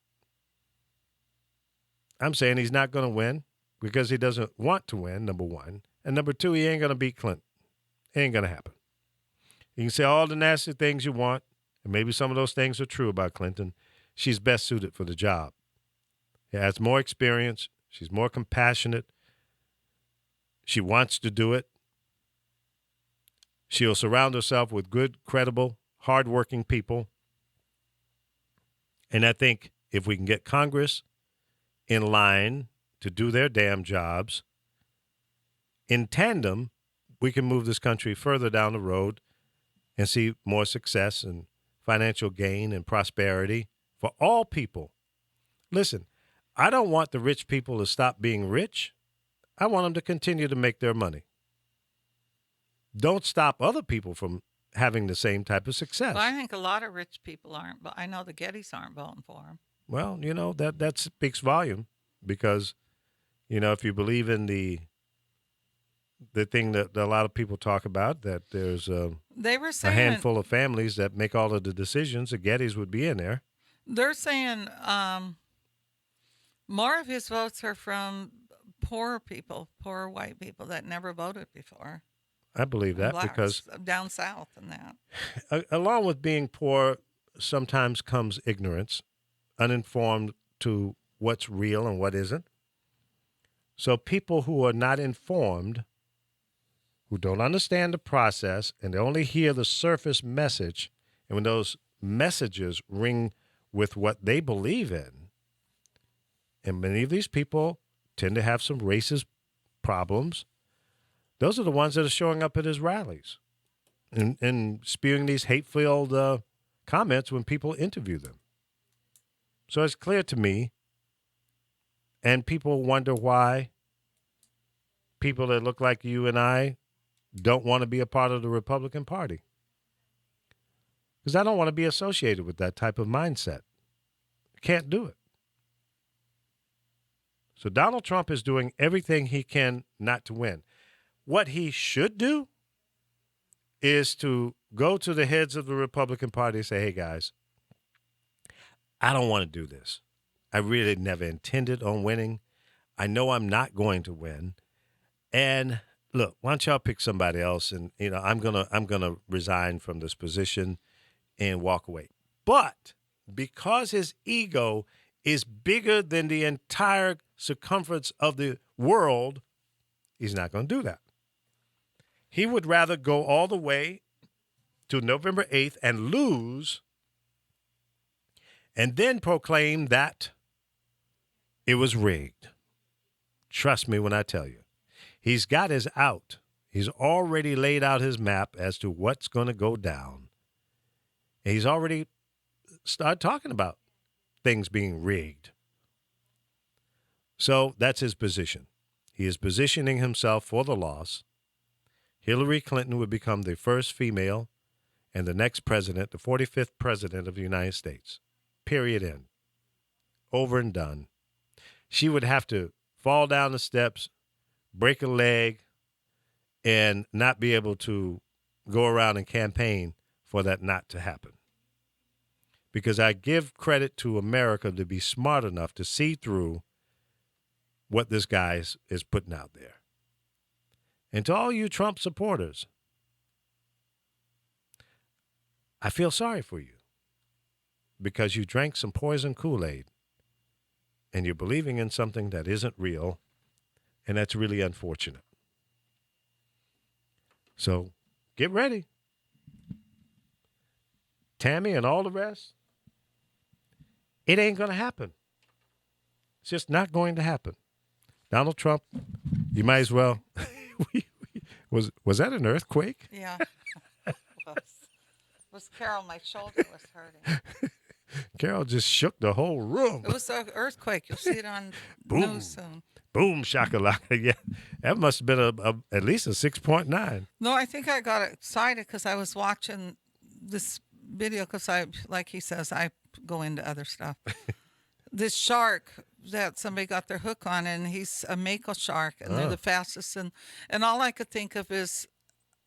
I'm saying he's not going to win because he doesn't want to win, number one. And number two, he ain't going to beat Clinton. It ain't going to happen. You can say all the nasty things you want, and maybe some of those things are true about Clinton. She's best suited for the job. She has more experience. She's more compassionate. She wants to do it. She'll surround herself with good, credible, hardworking people. And I think if we can get Congress in line to do their damn jobs, in tandem, we can move this country further down the road and see more success and financial gain and prosperity for all people. Listen, I don't want the rich people to stop being rich. I want them to continue to make their money. Don't stop other people from having the same type of success. Well, I think a lot of rich people aren't, but I know the Gettys aren't voting for him. Well, you know, that speaks volume because, you know, if you believe in the thing that a lot of people talk about, that there's they were a saying handful of families that make all of the decisions, the Gettys would be in there. They're saying more of his votes are from poor people, poor white people that never voted before. I believe that Blacks, because down south and that. Along with being poor sometimes comes ignorance, uninformed to what's real and what isn't. So people who are not informed, who don't understand the process, and they only hear the surface message, and when those messages ring with what they believe in, and many of these people tend to have some racist problems, those are the ones that are showing up at his rallies and spewing these hate-filled comments when people interview them. So it's clear to me, and people wonder why people that look like you and I don't want to be a part of the Republican Party. Because I don't want to be associated with that type of mindset. Can't do it. So Donald Trump is doing everything he can not to win. What he should do is to go to the heads of the Republican Party and say, hey, guys, I don't want to do this. I really never intended on winning. I know I'm not going to win. And look, why don't y'all pick somebody else? And, you know, I'm gonna resign from this position and walk away. But because his ego is bigger than the entire circumference of the world, he's not going to do that. He would rather go all the way to November 8th and lose and then proclaim that it was rigged. Trust me when I tell you. He's got his out. He's already laid out his map as to what's going to go down. And he's already started talking about things being rigged. So that's his position. He is positioning himself for the loss. Hillary Clinton would become the first female and the next president, the 45th president of the United States. Period. End. Over and done. She would have to fall down the steps, break a leg, and not be able to go around and campaign for that not to happen. Because I give credit to America to be smart enough to see through what this guy is putting out there. And to all you Trump supporters, I feel sorry for you because you drank some poison Kool-Aid and you're believing in something that isn't real, and that's really unfortunate. So get ready. Tammy and all the rest, it ain't going to happen. It's just not going to happen. Donald Trump, you might as well. Was that an earthquake? Yeah. It was Carol. My shoulder was hurting. Carol just shook the whole room. It was an earthquake. You'll see it on Boom. news soon. Boom, shakalaka. Yeah, that must have been at least a 6.9. No, I think I got excited because I was watching this video because like he says, I go into other stuff. This shark that somebody got their hook on, and he's a mako shark, and they're the fastest. And all I could think of is,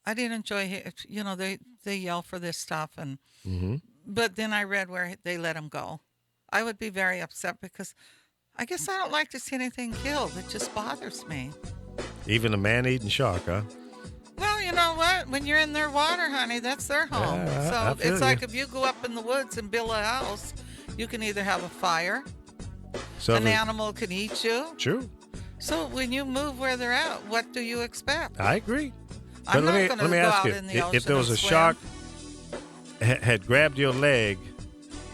I didn't enjoy it. You know, they yell for this stuff, and but then I read where they let him go. I would be very upset because I guess I don't like to see anything killed. It just bothers me. Even a man-eating shark, huh? Well, you know what? When you're in their water, honey, that's their home. Yeah, so I feel it's like you. if you go up in the woods and build a house, you can either have a fire, So an animal can eat you. True. So when you move where they're at, what do you expect? I agree. I'm But not going to go ask out you, in the ocean if there was a and swim. shark had grabbed your leg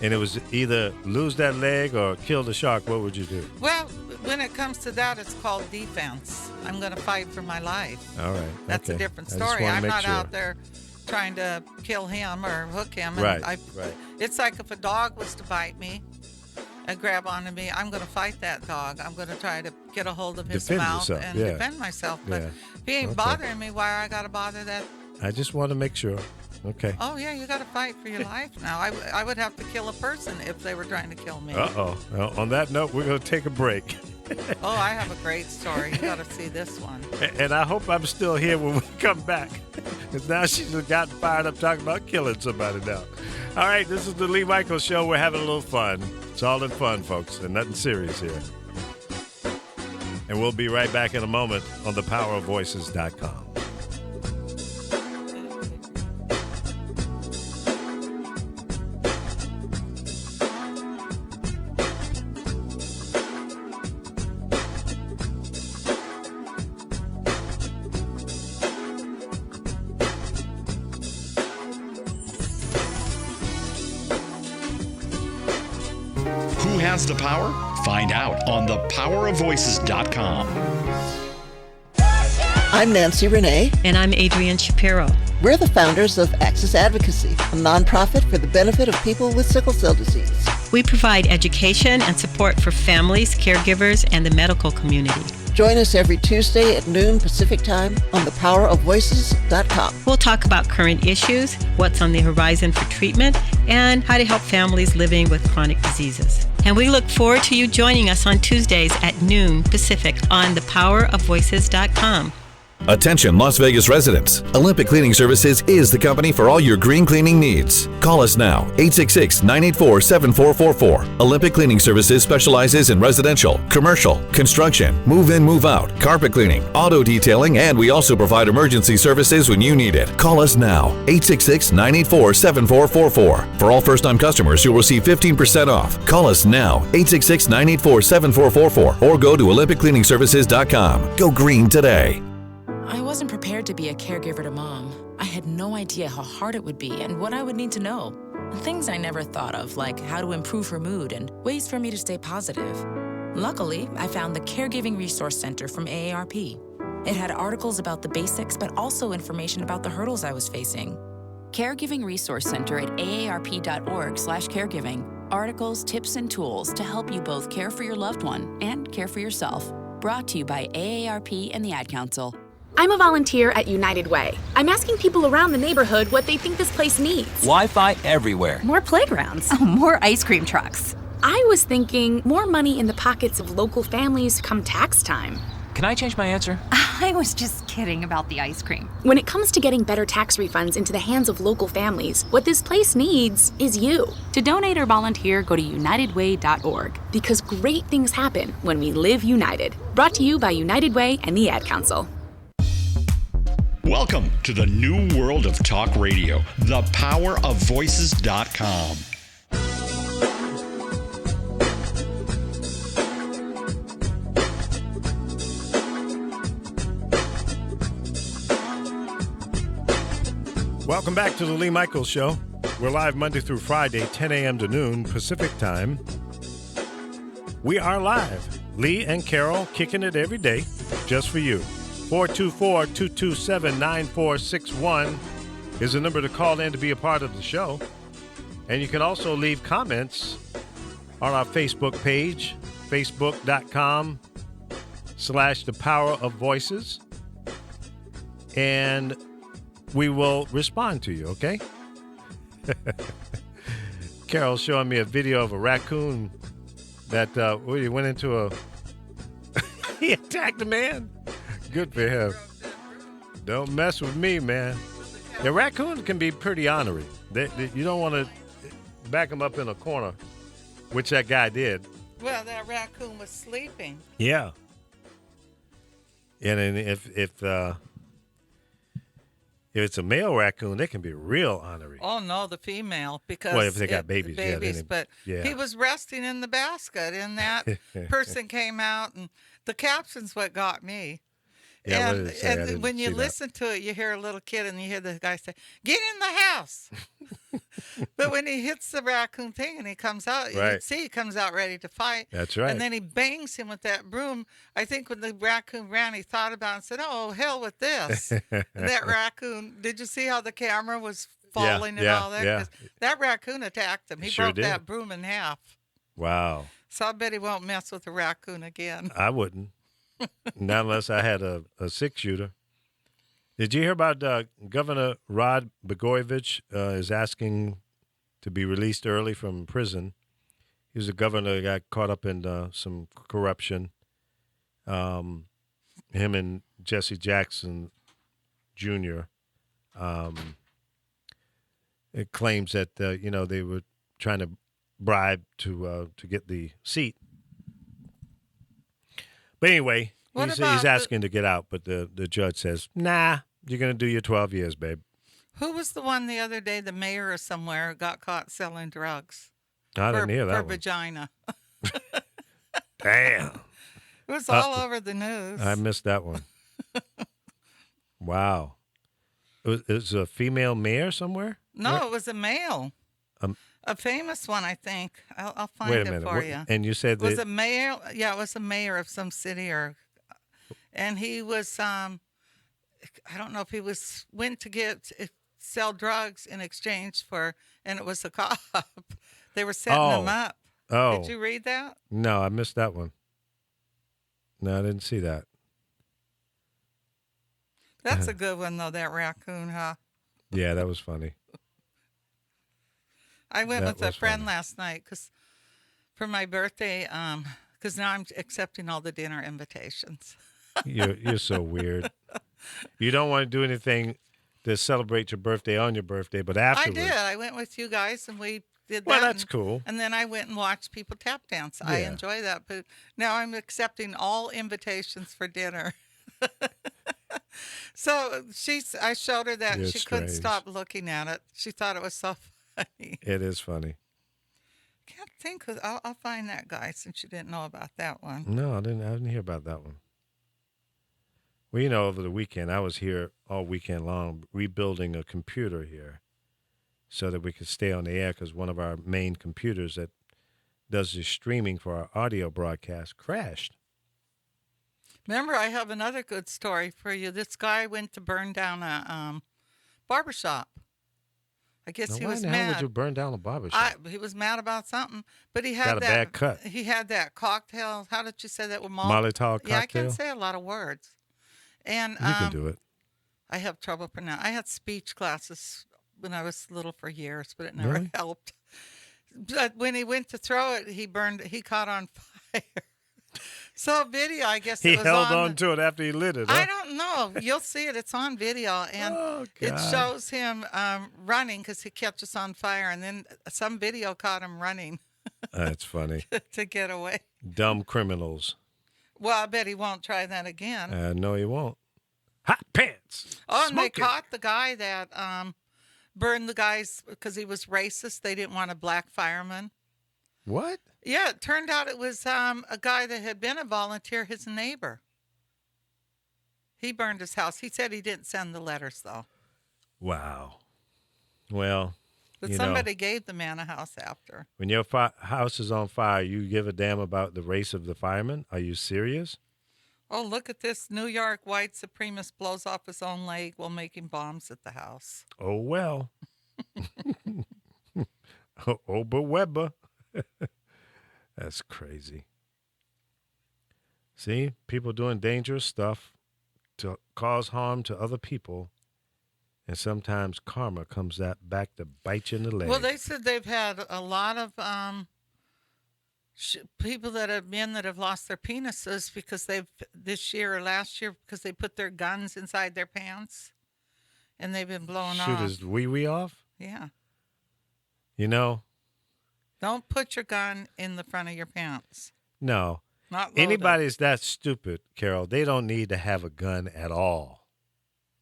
and it was either lose that leg or kill the shark, what would you do? Well, when it comes to that, it's called defense. I'm going to fight for my life. All right. That's okay. a different I just story. wanna I'm make not sure. out there trying to kill him or hook him. And Right, right. It's like if a dog was to bite me and grab onto me, I'm going to fight that dog. I'm going to try to get a hold of his Defend mouth yourself, and yeah. defend myself. But Yeah. if he ain't Okay. bothering me, why I got to bother that? I just want to make sure. Okay. Oh, yeah, you got to fight for your life now. I would have to kill a person if they were trying to kill me. Uh-oh. Well, on that note, we're going to take a break. Oh, I have a great story. You got to see this one. And I hope I'm still here when we come back. Because now she's gotten fired up talking about killing somebody now. All right, this is the Lee Michaels Show. We're having a little fun. It's all in fun, folks, and nothing serious here. And we'll be right back in a moment on thepowerofvoices.com. Who has the power? Find out on thepowerofvoices.com. I'm Nancy Renee. And I'm Adrienne Shapiro. We're the founders of Access Advocacy, a nonprofit for the benefit of people with sickle cell disease. We provide education and support for families, caregivers, and the medical community. Join us every Tuesday at noon Pacific Time on thepowerofvoices.com. We'll talk about current issues, what's on the horizon for treatment, and how to help families living with chronic diseases. And we look forward to you joining us on Tuesdays at noon Pacific on thepowerofvoices.com. Attention Las Vegas residents. Olympic Cleaning Services is the company for all your green cleaning needs. Call us now, 866-984-7444. Olympic Cleaning Services specializes in residential, commercial, construction, move-in, move-out, carpet cleaning, auto detailing, and we also provide emergency services when you need it. Call us now, 866-984-7444. For all first-time customers, you'll receive 15% off. Call us now, 866-984-7444, or go to OlympicCleaningservices.com. Go green today. I wasn't prepared to to be a caregiver to Mom, I had no idea how hard it would be and what I would need to know. Things I never thought of, like how to improve her mood and ways for me to stay positive. Luckily, I found the Caregiving Resource Center from AARP. It had articles about the basics, but also information about the hurdles I was facing. Caregiving Resource Center at aarp.org/caregiving. Articles, tips, and tools to help you both care for your loved one and care for yourself. Brought to you by AARP and the Ad Council. I'm a volunteer at United Way. I'm asking people around the neighborhood what they think this place needs. Wi-Fi everywhere. More playgrounds. Oh, more ice cream trucks. I was thinking more money in the pockets of local families come tax time. Can I change my answer? I was just kidding about the ice cream. When it comes to getting better tax refunds into the hands of local families, what this place needs is you. To donate or volunteer, go to unitedway.org, because great things happen when we live united. Brought to you by United Way and the Ad Council. Welcome to the new world of talk radio, thepowerofvoices.com. Welcome back to the Lee Michaels Show. We're live Monday through Friday, 10 a.m. to noon Pacific time. We are live. Lee and Carol kicking it every day just for you. 424-227-9461 is the number to call in to be a part of the show. And you can also leave comments on our Facebook page, facebook.com/thepowerofvoices. And we will respond to you, okay? Carol's showing me a video of a raccoon that he went into a... he attacked a man. Good for him. Don't mess with me, man. The raccoon can be pretty ornery. You don't want to back them up in a corner, which that guy did. Well, that raccoon was sleeping. Yeah. And then if it's a male raccoon, they can be real ornery. Oh no, the female, because well, if they got babies, but yeah. He was resting in the basket, and that person came out, and the caption's what got me. Yeah, and when you listen to it, you hear a little kid, and you hear the guy say, "Get in the house." But when he hits the raccoon thing and he comes out, right. you see he comes out ready to fight. That's right. And then he bangs him with that broom. I think when the raccoon ran, he thought about it and said, "Oh, hell with this." And that raccoon, did you see how the camera was falling and all that? Yeah. 'Cause that raccoon attacked him. He Sure broke did. that broom in half. Wow. So I bet he won't mess with a raccoon again. I wouldn't. Not unless I had a six-shooter. Did you hear about Governor Rod Blagojevich is asking to be released early from prison? He was a governor that got caught up in some corruption. Him and Jesse Jackson Jr. It claims that they were trying to bribe to get the seat. But anyway, he's asking to get out, but the judge says, "Nah, you're going to do your 12 years, babe." Who was the one the other day, the mayor or somewhere, got caught selling drugs? I didn't hear that for one. vagina. Damn. It was all over the news. I missed that one. Wow. It was a female mayor somewhere? No, it was a male. A famous one, I think. I'll find Wait a it minute. for you. And you said It was that a mayor. Yeah, it was a mayor of some city, and he was. I don't know if he went to sell drugs in exchange for, and it was a cop. They were setting him up. Oh. Did you read that? No, I missed that one. No, I didn't see that. That's a good one, though, that raccoon, huh? Yeah, that was funny. I went That with a was friend funny. last night for my birthday, because now I'm accepting all the dinner invitations. You're so weird. You don't want to do anything to celebrate your birthday on your birthday, but afterwards. I did. I went with you guys, and we did that. Well, that's and- cool. And then I went and watched people tap dance. I Yeah. enjoy that. But now I'm accepting all invitations for dinner. So I showed her that. You're She couldn't strange. stop looking at it. She thought it was so funny. It is funny. Can't think. I'll find that guy since you didn't know about that one. No, I didn't hear about that one. Well, you know, over the weekend, I was here all weekend long rebuilding a computer here so that we could stay on the air because one of our main computers that does the streaming for our audio broadcast crashed. Remember, I have another good story for you. This guy went to burn down a barbershop. I guess Now, he why was in the hell would mad. you burn down a barbershop? He was mad about something, but he had Got a bad cut. He had that cocktail. How did you say that with malt? Molotov Yeah, I cocktail? can't say a lot of words. And You can do it. I have trouble pronouncing. I had speech classes when I was little for years, but it never Really? helped. But when he went to throw it, he caught on fire. So video, I guess He it was held on on to it after he lit it. Huh? I don't know. You'll see it. It's on video, and Oh, it God. shows him running because he catches on fire, and then some video caught him running That's funny. to get away. Dumb criminals. Well, I bet he won't try that again. No, he won't. Hot pants. Oh, and they Smoking. caught the guy that burned the guys because he was racist. They didn't want a black fireman. What? Yeah, it turned out it was a guy that had been a volunteer, his neighbor. He burned his house. He said he didn't send the letters, though. Wow. Well, But you know, somebody gave the man a house after. when your house is on fire, you give a damn about the race of the fireman? Are you serious? Oh, look at this. New York white supremacist blows off his own leg while making bombs at the house. Oh, well. Oh, but Weber. That's crazy. See, people doing dangerous stuff to cause harm to other people, and sometimes karma comes back to bite you in the leg. Well, they said they've had a lot of people that have lost their penises because this year or last year because they put their guns inside their pants and they've been blown Shoot off. his wee off? Yeah. You know, Don't put your gun in the front of your pants. no. Not loaded. Anybody's that stupid, Carol, they don't need to have a gun at all.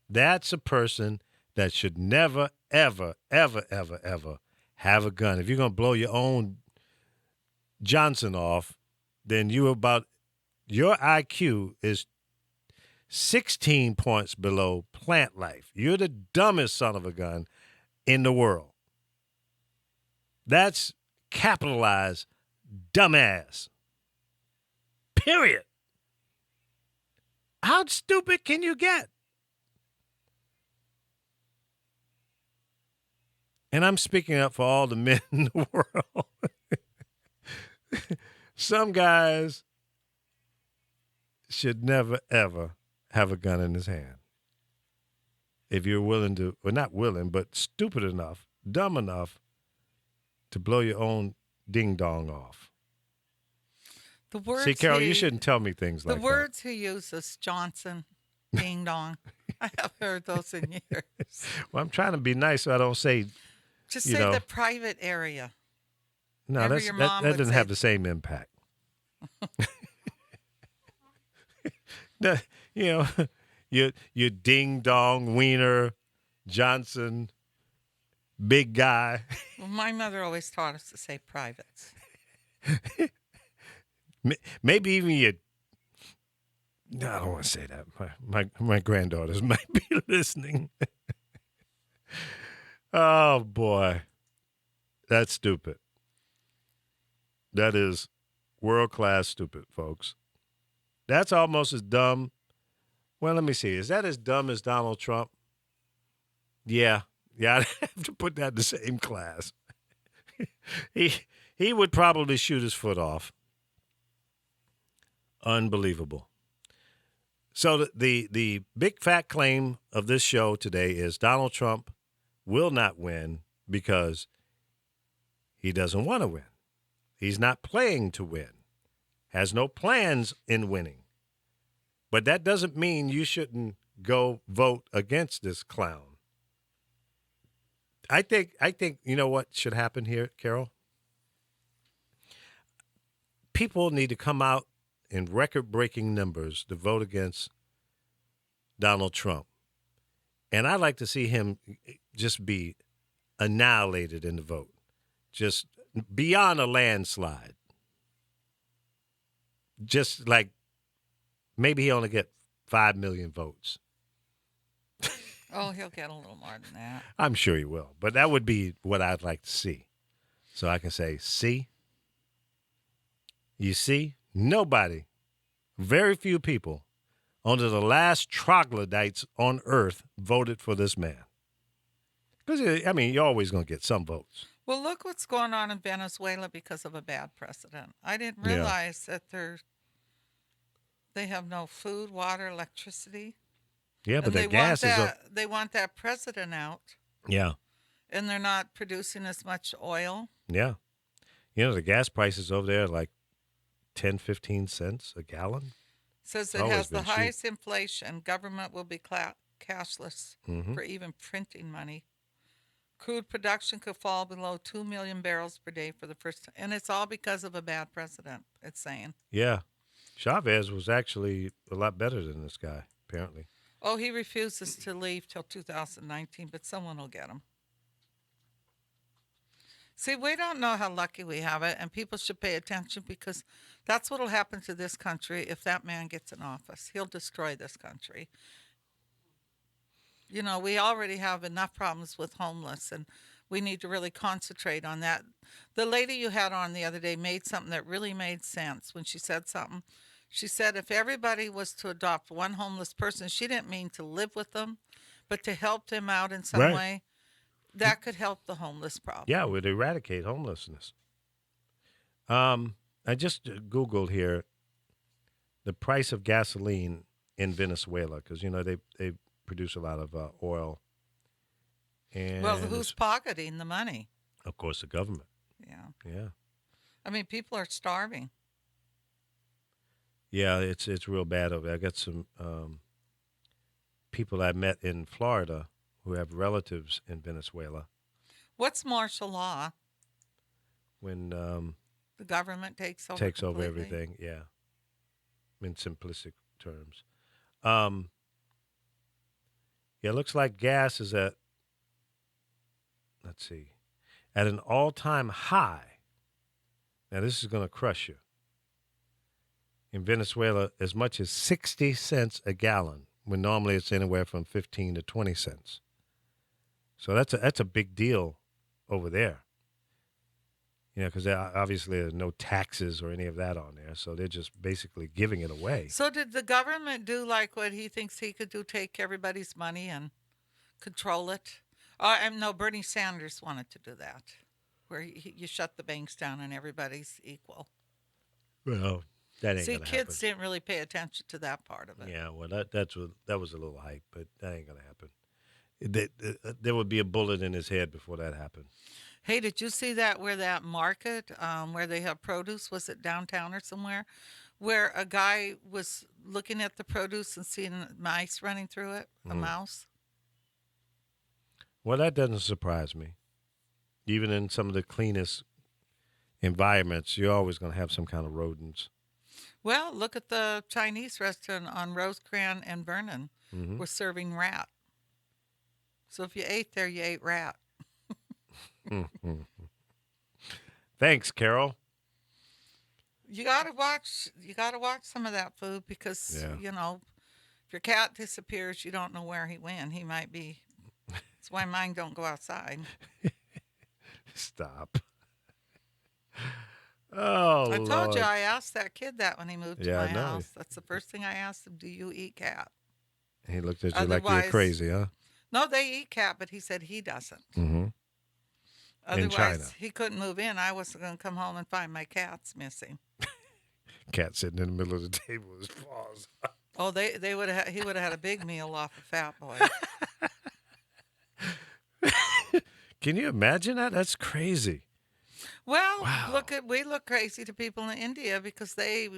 That's a person that should never, ever, ever, ever, ever have a gun. If you're going to blow your own Johnson off, then your IQ is 16 points below plant life. You're the dumbest son of a gun in the world. That's capitalized dumbass. Period. How stupid can you get? And I'm speaking up for all the men in the world. Some guys should never, ever have a gun in his hand. If you're willing to, well, not willing, but stupid enough, dumb enough to blow your own ding-dong off. The words See, Carol, he- you shouldn't tell me things like The words he uses, Johnson, ding dong. I have heard those in years. that. Well, I'm trying to be nice so I don't say, Just You say know. the private area. no, Remember that's, your that, mom that would doesn't say- have the same impact. You know, your ding-dong, wiener, Johnson, big guy. Well, my mother always taught us to say privates. Maybe even your. No, I don't want to say that. My granddaughters might be listening. Oh boy, that's stupid. That is world-class stupid, folks. That's almost as dumb. Well, let me see. Is that as dumb as Donald Trump? Yeah, I'd have to put that in the same class. He would probably shoot his foot off. Unbelievable. So the big fat claim of this show today is Donald Trump will not win because he doesn't want to win. He's not playing to win. Has no plans in winning. But that doesn't mean you shouldn't go vote against this clown. I think you know what should happen here, Carol? People need to come out in record-breaking numbers to vote against Donald Trump. And I'd like to see him just be annihilated in the vote, just beyond a landslide. Just like maybe he only get 5 million votes. Oh, he'll get a little more than that. I'm sure he will. But that would be what I'd like to see. So I can say, see? You see? Nobody, very few people, under the last troglodytes on earth voted for this man. Because, I mean, you're always going to get some votes. Well, look what's going on in Venezuela because of a bad president. I didn't Yeah. realize that they have no food, water, electricity. Yeah, but And the gas is up. they want that president out, Yeah, and they're not producing as much oil. yeah. You know, the gas prices over there are like 10, 15 cents a gallon. Says it Always has the been cheap. highest inflation. Government will be cashless Mhm. for even printing money. Crude production could fall below 2 million barrels per day for the first time. And it's all because of a bad president, it's saying. Yeah. Chavez was actually a lot better than this guy, apparently. Oh, he refuses to leave till 2019, but someone will get him. See, we don't know how lucky we have it, and people should pay attention because that's what will happen to this country if that man gets in office. He'll destroy this country. You know, we already have enough problems with homeless, and we need to really concentrate on that. The lady you had on the other day made something that really made sense when she said something. She said if everybody was to adopt one homeless person, she didn't mean to live with them, but to help them out in some Right. way, that could help the homeless problem. Yeah, it would eradicate homelessness. I just Googled here the price of gasoline in Venezuela because, you know, they produce a lot of oil. And Well, who's pocketing the money? of course, the government. Yeah. Yeah. I mean, people are starving. Yeah, it's real bad over there. I got some people I met in Florida who have relatives in Venezuela. What's martial law? When The government takes over takes over completely? everything, yeah. In simplistic terms. Yeah, it looks like gas is at, let's see, at an all-time high. Now, this is going to crush you. In Venezuela, as much as 60 cents a gallon, when normally it's anywhere from 15 to 20 cents. So that's a big deal over there. You know, because obviously there's no taxes or any of that on there, so they're just basically giving it away. So did the government do like what he thinks he could do, take everybody's money and control it? No, Bernie Sanders wanted to do that, where you shut the banks down and everybody's equal. Well, that ain't See, gonna kids happen. didn't really pay attention to that part of it. Yeah, well, that was a little hype, but that ain't gonna happen. There would be a bullet in his head before that happened. Hey, did you see that where that market, where they have produce, was it downtown or somewhere, where a guy was looking at the produce and seeing mice running through it, a mouse? Well, that doesn't surprise me. Even in some of the cleanest environments, you're always going to have some kind of rodents. Well, look at the Chinese restaurant on Rosecrans and Vernon. We're serving rat. So if you ate there, you ate rat. Thanks, Carol. You gotta watch some of that food because Yeah. you know, if your cat disappears, you don't know where he went. He might be. That's why mine don't go outside. Stop. Oh, I told Lord. you I asked that kid that when he moved to Yeah, my I know. house. That's the first thing I asked him. Do you eat cat? He looked at you like you're Otherwise- crazy, huh? No, they eat cat, but he said he doesn't. Mm-hmm. Otherwise, China. he couldn't move in. I wasn't going to come home and find my cats missing. Cat sitting in the middle of the table with his paws. Oh, they would have. He would have had a big meal off of Fat Boy. Can you imagine that? That's crazy. Well, Wow. we look crazy to people in India because they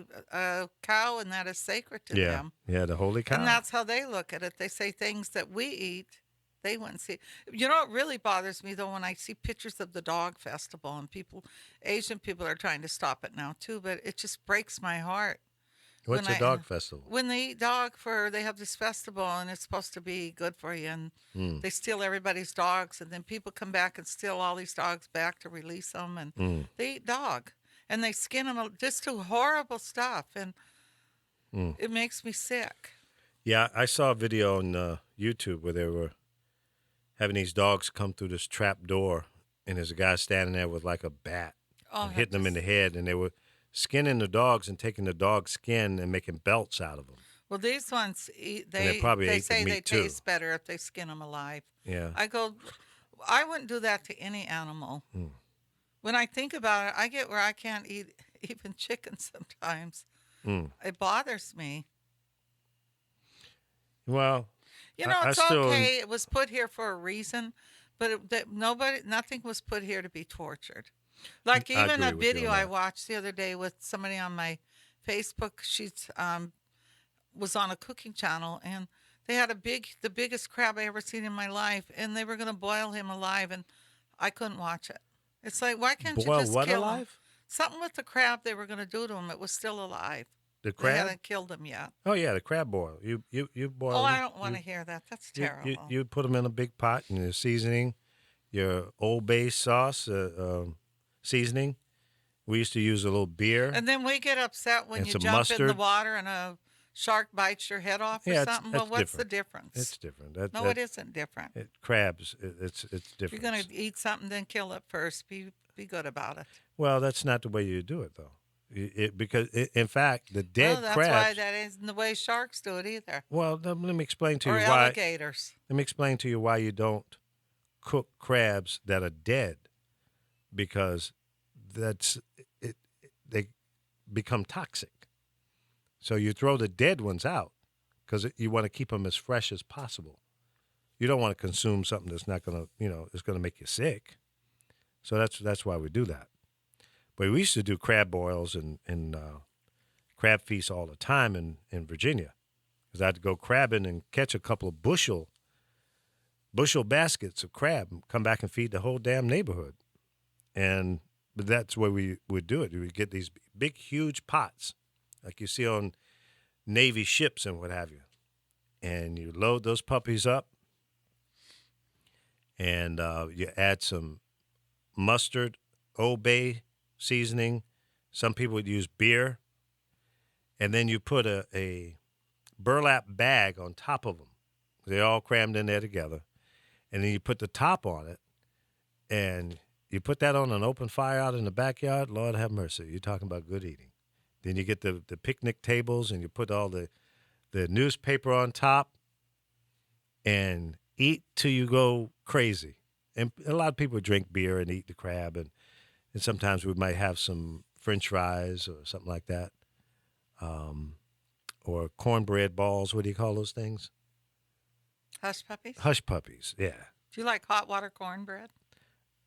cow and that is sacred to Yeah. them, Yeah, the holy cow. and that's how they look at it. They say things that we eat, they wouldn't see. You know, what really bothers me though when I see pictures of the dog festival and Asian people are trying to stop it now too, but it just breaks my heart. What's when a dog festival? When they eat dog they have this festival and it's supposed to be good for you, and they steal everybody's dogs, and then people come back and steal all these dogs back to release them, and they eat dog and they skin them, just do horrible stuff, and it makes me sick. Yeah, I saw a video on YouTube where they were having these dogs come through this trap door, and there's a guy standing there with like a bat and hitting them in the head, and they were skinning the dogs and taking the dog's skin and making belts out of them. Well, these ones, they probably ate the say meat, they too. taste better if they skin them alive. Yeah. I wouldn't do that to any animal. When I think about it, I get where I can't eat even chicken sometimes. It bothers me. Well, It's okay. It was put here for a reason, but nothing was put here to be tortured. Like I even agree a with you video on I that. watched the other day with somebody on my Facebook. She's was on a cooking channel, and they had the biggest crab I ever seen in my life, and they were going to boil him alive, and I couldn't watch it. It's like, why can't Boil you just what kill him? alive? Something with the crab they were going to do to him. It was still alive. The They crab? hadn't killed him yet. Oh, yeah, the crab boil. You boil Oh, them. I don't want to hear that. That's terrible. You put them in a big pot and your seasoning, your Old Bay sauce seasoning. We used to use a little beer. And then we get upset when And you some jump in the mustard. water and a shark bites your head off or Yeah, something. that's Well, what's the different. difference? It's different. No, it isn't different. Crabs, it's different. You're going to eat something, then kill it first. Be good about it. Well, that's not the way you do it, though. In fact, the dead Well, that's crabs. why that isn't the way sharks do it either. Well, let me explain to Or you why. alligators. Let me explain to you why you don't cook crabs that are dead, because they become toxic. So you throw the dead ones out because you want to keep them as fresh as possible. You don't want to consume something that's not going to, it's going to make you sick. So that's why we do that. But we used to do crab boils and crab feasts all the time in Virginia, because I had to go crabbing and catch a couple of bushel baskets of crab and come back and feed the whole damn neighborhood. But that's where we would do it. We would get these big, huge pots like you see on Navy ships and what have you. And you load those puppies up, and you add some mustard, Old Bay seasoning. Some people would use beer. And then you put a burlap bag on top of them. They're all crammed in there together. And then you put the top on it, and you put that on an open fire out in the backyard. Lord have mercy. You're talking about good eating. Then you get the picnic tables, and you put all the newspaper on top, and eat till you go crazy. And a lot of people drink beer and eat the crab, and sometimes we might have some French fries or something like that, or cornbread balls. What do you call those things? Hush puppies? Hush puppies, yeah. Do you like hot water cornbread?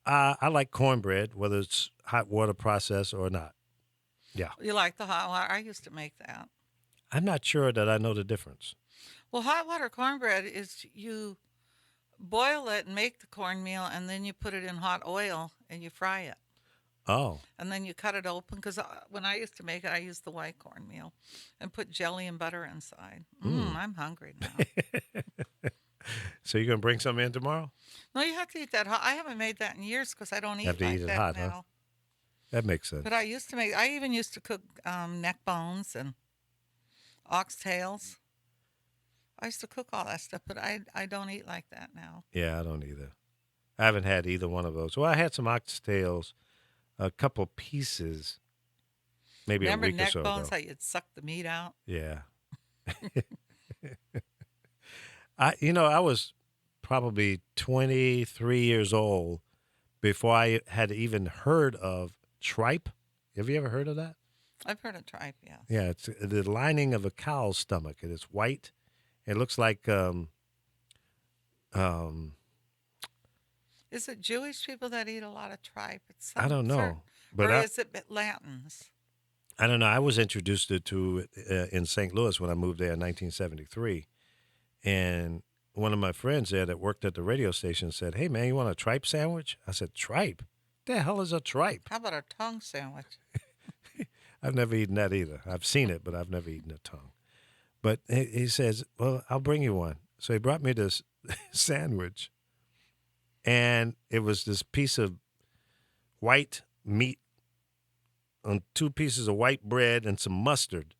I like cornbread, whether it's hot water process or not. Yeah. You like the hot water? I used to make that. I'm not sure that I know the difference. Well, hot water cornbread is you boil it and make the cornmeal, and then you put it in hot oil and you fry it. Oh. And then you cut it open, because when I used to make it, I used the white cornmeal and put jelly and butter inside. I'm hungry now. So you're going to bring some in tomorrow? No, you have to eat that hot. I haven't made that in years because I don't eat Have to like eat it that hot, now. huh? That makes sense. But I even used to cook neck bones and oxtails. I used to cook all that stuff, but I don't eat like that now. Yeah, I don't either. I haven't had either one of those. Well, I had some oxtails, a couple pieces, maybe Remember a week or neck so bones, ago. how you'd suck the meat out? Yeah. I was probably 23 years old before I had even heard of tripe. Have you ever heard of that? I've heard of tripe, yeah. Yeah, it's the lining of a cow's stomach, and it's white. It looks like Is it Jewish people that eat a lot of tripe? I don't know, or is it Latins? I don't know. I was introduced to it in St. Louis when I moved there in 1973. And one of my friends there that worked at the radio station said, "Hey, man, you want a tripe sandwich?" I said, "Tripe? The hell is a tripe?" How about a tongue sandwich? I've never eaten that either. I've seen it, but I've never eaten a tongue. But he says, "Well, I'll bring you one." So he brought me this sandwich. And it was this piece of white meat on two pieces of white bread and some mustard.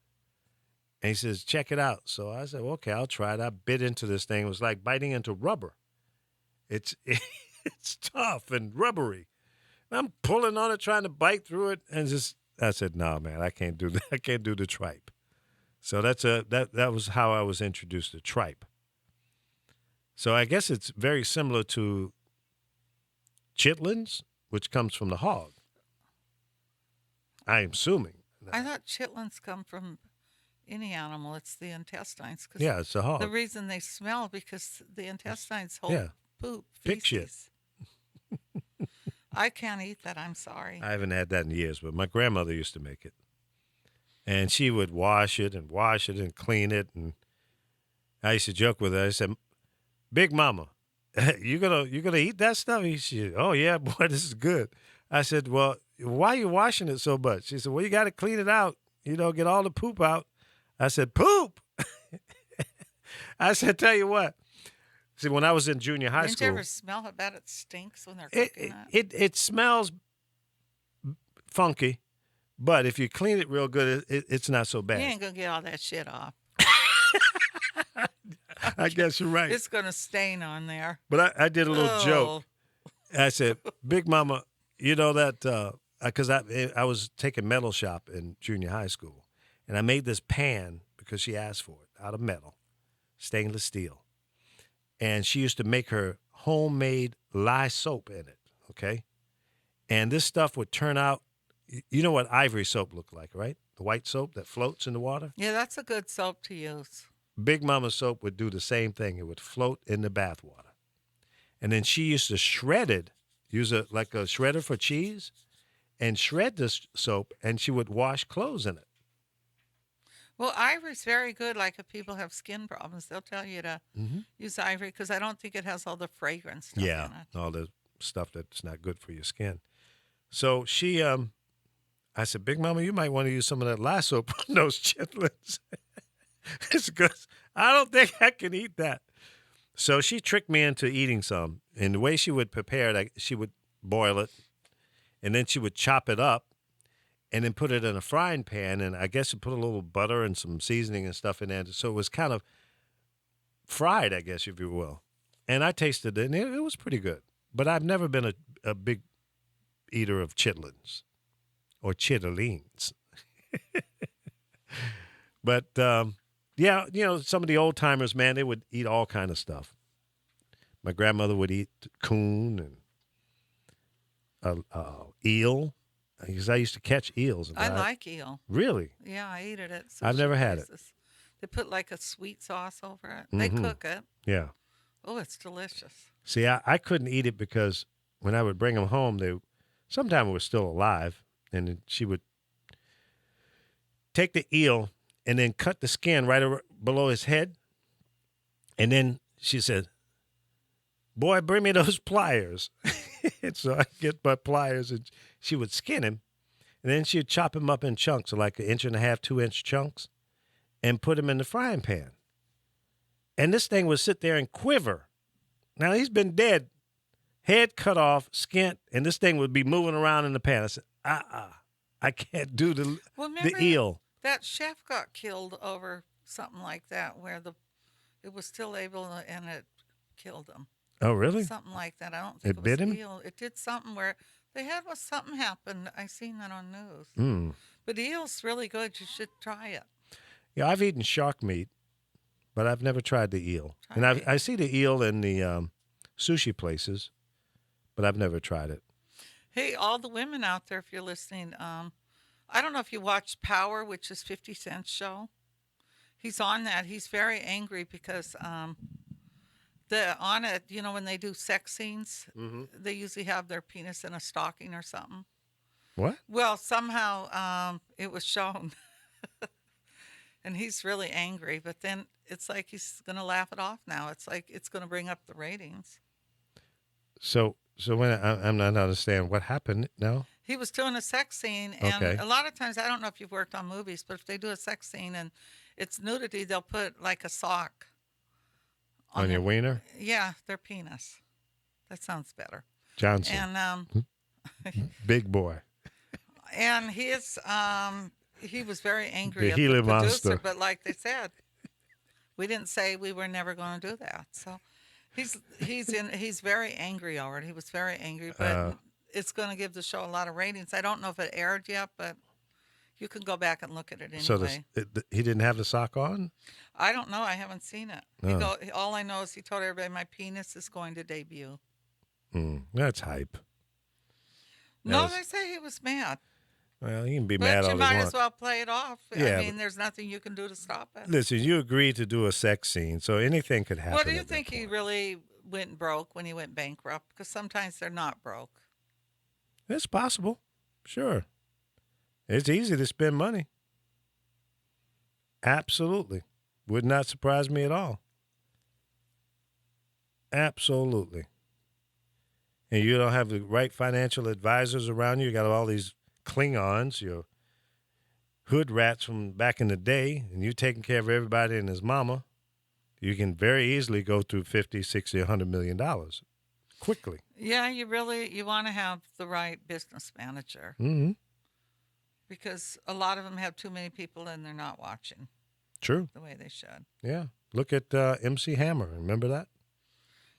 And he says, check it out. So I said, okay, I'll try it. I bit into this thing. It was like biting into rubber. It's tough and rubbery. And I'm pulling on it, trying to bite through it, and I said, no, man, I can't do that. I can't do the tripe. So that was how I was introduced to tripe. So I guess it's very similar to chitlins, which comes from the hog. I'm assuming. I thought chitlins come from any animal. It's the intestines. 'Cause Yeah, it's a hog. the reason they smell because the intestines hold Yeah. poop, Pig shit. feces. I can't eat that. I'm sorry. I haven't had that in years, but my grandmother used to make it. And she would wash it and clean it. And I used to joke with her. I said, Big Mama, you gonna eat that stuff? She said, oh, yeah, boy, this is good. I said, well, why are you washing it so much? She said, well, you got to clean it out, get all the poop out. I said, poop? I said, tell you what. See, when I was in junior high Didn't school. you ever smell how bad it stinks when they're cooking it? It smells funky, but if you clean it real good, it's not so bad. You ain't going to get all that shit off. I guess you're right. It's going to stain on there. But I did a little joke. I said, Big Mama, you know that, because I was taking metal shop in junior high school, and I made this pan because she asked for it, out of metal, stainless steel. And she used to make her homemade lye soap in it, okay? And this stuff would turn out, you know what ivory soap looked like, right? The white soap that floats in the water? Yeah, that's a good soap to use. Big Mama soap would do the same thing. It would float in the bath water. And then she used to shred it, use like a shredder for cheese, and shred this soap, and she would wash clothes in it. Well, ivory's very good. Like if people have skin problems, they'll tell you to use ivory because I don't think it has all the fragrance stuff in it. All the stuff that's not good for your skin. So she, I said, Big Mama, you might want to use some of that lye soap on those chitlins. It's because I don't think I can eat that. So she tricked me into eating some. And the way she would prepare it, she would boil it, and then she would chop it up, and then put it in a frying pan, and I guess you put a little butter and some seasoning and stuff in there. So it was kind of fried, I guess, if you will. And I tasted it, and it was pretty good. But I've never been a big eater of chitlins or chitterlings. But, yeah, some of the old timers, man, they would eat all kind of stuff. My grandmother would eat coon and eel. Because I used to catch eels. I like eel. Really? Yeah, I eat it at sushi I've never had it. places. They put like a sweet sauce over it. They cook it. Yeah. Oh, it's delicious. See, I couldn't eat it because when I would bring them home, sometimes were still alive, and then she would take the eel and then cut the skin right below his head, and then she said, boy, bring me those pliers. And so I get my pliers, and she would skin him, and then she would chop him up in chunks, like 1.5 inch, 2 inch chunks, and put him in the frying pan. And this thing would sit there and quiver. Now, he's been dead, head cut off, skinned, and this thing would be moving around in the pan. I said, I can't do the eel. That chef got killed over something like that, where it was still able to, and it killed him. Oh, really? Something like that. I don't think it bit him? eel. It did something where they had something happen. I seen that on news. But eel's really good. You should try it. Yeah, I've eaten shark meat, but I've never tried the eel. And I see the eel in the sushi places, but I've never tried it. Hey, all the women out there, if you're listening, I don't know if you watched Power, which is 50 Cent's show. He's on that. He's very angry because on it, when they do sex scenes, they usually have their penis in a stocking or something. What? Well, somehow it was shown. And he's really angry, but then it's like he's going to laugh it off now. It's like it's going to bring up the ratings. So when I'm not understanding what happened now. He was doing a sex scene, and a lot of times, I don't know if you've worked on movies, but if they do a sex scene and it's nudity, they'll put like a sock on your wiener? Yeah, their penis. That sounds better. Johnson. And big boy. And his he was very angry The at the Gila producer, monster. but like they said, we didn't say we were never going to do that. So he's very angry already. He was very angry, but it's going to give the show a lot of ratings. I don't know if it aired yet, but you can go back and look at it anyway. So he didn't have the sock on? I don't know. I haven't seen it. No. All I know is he told everybody my penis is going to debut. That's hype. No, they say he was mad. Well, you can be But mad all you you might want. as well play it off. Yeah, I mean, there's nothing you can do to stop it. Listen, you agreed to do a sex scene, so anything could happen. What do you at that think he point. really went broke when he went bankrupt? Because sometimes they're not broke. It's possible. Sure. It's easy to spend money. Absolutely. Would not surprise me at all. Absolutely. And you don't have the right financial advisors around you. You got all these Klingons, your hood rats from back in the day, and you're taking care of everybody and his mama. You can very easily go through 50, 60, $100 million quickly. Yeah, you want to have the right business manager. Mm-hmm. Because a lot of them have too many people and they're not watching True. the way they should. Yeah. Look at MC Hammer. Remember that?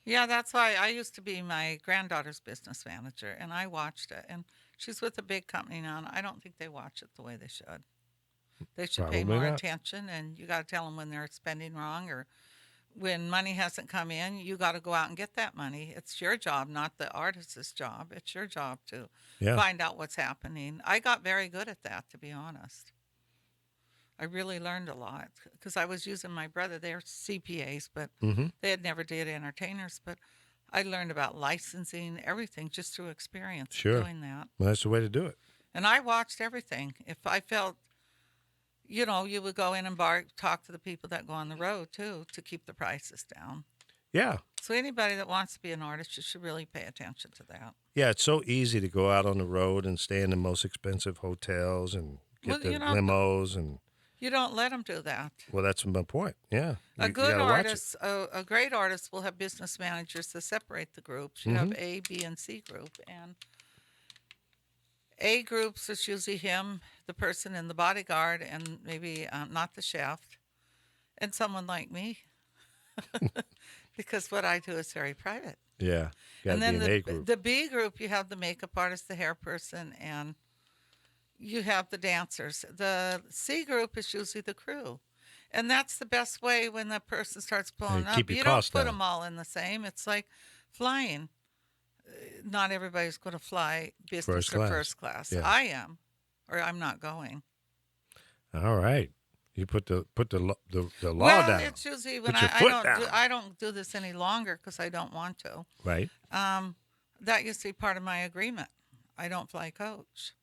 Yeah, that's why I used to be my granddaughter's business manager, and I watched it. And she's with a big company now, and I don't think they watch it the way they should. They should pay Probably more not. attention, and you got to tell them when they're spending wrong or when money hasn't come in. You got to go out and get that money. It's your job, not the artist's job. It's your job to find out what's happening. I got very good at that, to be honest. I really learned a lot because I was using my brother. They're CPAs, but they had never did entertainers. But I learned about licensing, everything, just through experience Sure. doing that. Well, that's the way to do it. And I watched everything. If I felt, you would go in and talk to the people that go on the road, too, to keep the prices down. Yeah. So anybody that wants to be an artist, you should really pay attention to that. Yeah, it's so easy to go out on the road and stay in the most expensive hotels and get the limos and. You don't let them do that. Well, that's my point. Yeah. A You good gotta watch it. artist, a great artist will have business managers to separate the groups. You have A, B, and C group. And A groups is usually him, the person in the bodyguard, and maybe not the chef, and someone like me. Because what I do is very private. Yeah. And then be an A group. the B group, you have the makeup artist, the hair person, and you have the dancers. The C group is usually the crew. And that's the best way when the person starts pulling up. keep your You don't costs put down. them all in the same. It's like flying. Not everybody's going to fly business First or class. first class. Yeah. I am, or I'm not going. All right. You put the law Well, down. it's usually when Put your I foot don't down. I don't do this any longer because I don't want to. Right. That used to be part of my agreement. I don't fly coach.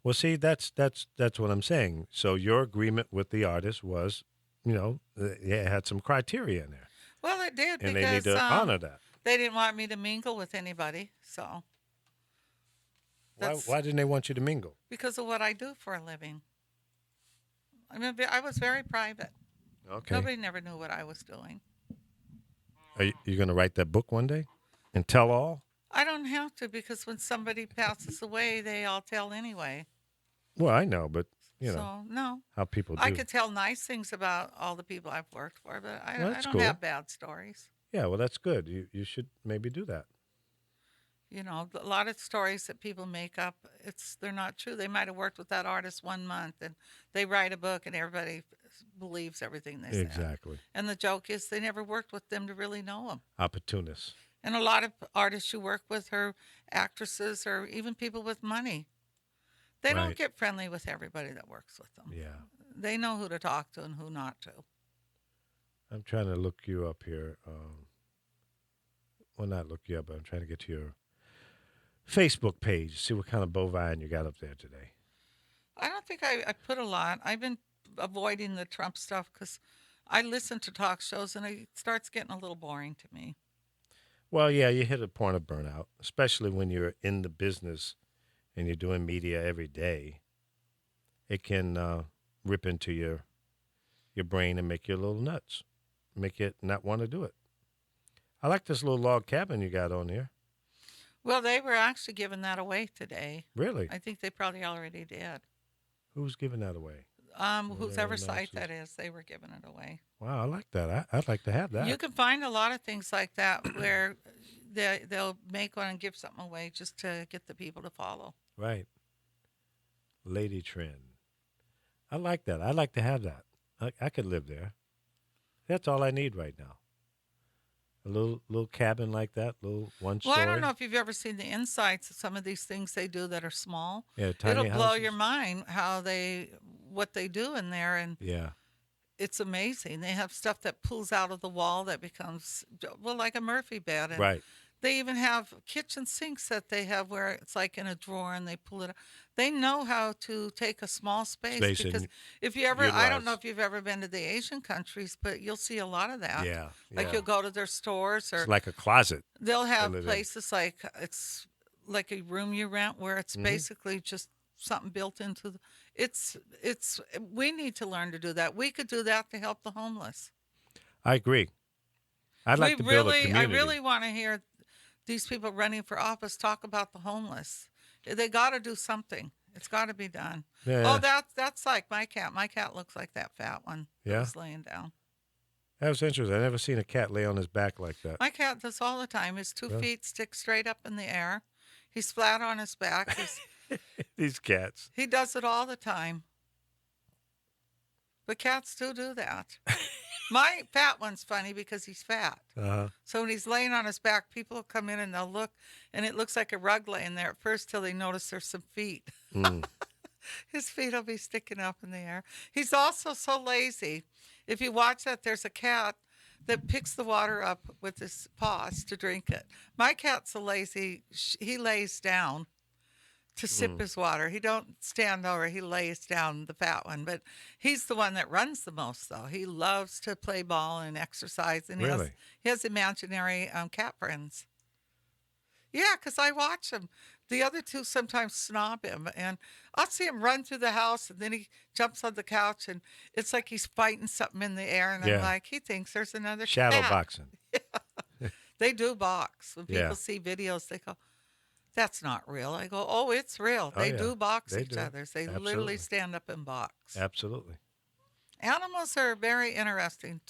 Well, see, that's what I'm saying. So your agreement with the artist was, it had some criteria in there, Well, it did and because they need to honor that. they didn't want me to mingle with anybody. So Why didn't they want you to mingle? because of what I do for a living. I mean, I was very private. Okay. Nobody never knew what I was doing. Are you going to write that book one day and tell all? I don't have to because when somebody passes away, they all tell anyway. Well, I know, but you know So no, how people do. I could tell nice things about all the people I've worked for, but I Well, that's don't cool. have bad stories. Yeah, well, that's good. You should maybe do that. You know, a lot of stories that people make up, they're not true. They might have worked with that artist 1 month and they write a book and everybody believes everything they say. Exactly. And the joke is they never worked with them to really know them. Opportunists. And a lot of artists you work with are actresses or even people with money. They don't Right. get friendly with everybody that works with them. Yeah. They know who to talk to and who not to. I'm trying to look you up here. Well, not look you up, but I'm trying to get to your Facebook page, see what kind of bovine you got up there today. I don't think I put a lot. I've been avoiding the Trump stuff because I listen to talk shows and it starts getting a little boring to me. Well, yeah, you hit a point of burnout, especially when you're in the business and you're doing media every day. It can rip into your brain and make you a little nuts, make you not want to do it. I like this little log cabin you got on here. Well, they were actually giving that away today. Really? I think they probably already did. Who's giving that away? Whoever no, site she's- that is, they were giving it away. Wow, I like that. I'd like to have that. You can find a lot of things like that where they'll make one and give something away just to get the people to follow. Right. Lady Trend. I like that. I'd like to have that. I could live there. That's all I need right now. A little cabin like that, little one Well, story. I don't know if you've ever seen the insides of some of these things they do that are small. Yeah, tiny It'll blow houses. your mind what they do in there, and Yeah. it's amazing. They have stuff that pulls out of the wall that becomes like a Murphy bed, and Right. they even have kitchen sinks that they have where it's like in a drawer and they pull it out. They know how to take a small space Space and because if you ever, I don't know utilize. if you've ever been to the Asian countries, but you'll see a lot of that. Yeah. Like yeah. you'll go to their stores or It's like a closet. they'll have live in. places like it's like a room you rent where it's basically just something built into the, it's we need to learn to do that. We could do that to help the homeless. I agree. I'd like to build a community. I really want to hear these people running for office talk about the homeless. They got to do something. It's got to be done. Yeah. Oh, that's like my cat. My cat looks like that fat one that Yeah? was laying down. That was interesting. I never seen a cat lay on his back like that. My cat does all the time. His two Really? feet stick straight up in the air. He's flat on his back. These cats. He does it all the time. But cats do that. My fat one's funny because he's fat. Uh-huh. So when he's laying on his back, people will come in and they'll look, and it looks like a rug laying there at first till they notice there's some feet. His feet will be sticking up in the air. He's also so lazy. If you watch that, there's a cat that picks the water up with his paws to drink it. My cat's so lazy, he lays down to sip his water. He don't stand over. He lays down, the fat one. But he's the one that runs the most, though. He loves to play ball and exercise. And Really? he has imaginary cat friends. Yeah, because I watch him. The other two sometimes snob him. And I'll see him run through the house, and then he jumps on the couch, and it's like he's fighting something in the air. And Yeah. I'm like, he thinks there's another Shadow cat. boxing. They do box. When people Yeah. see videos, they go, that's not real. I go, oh, it's real. Oh, They yeah. do box They each do. other. They Absolutely. literally stand up and box. Absolutely. Animals are very interesting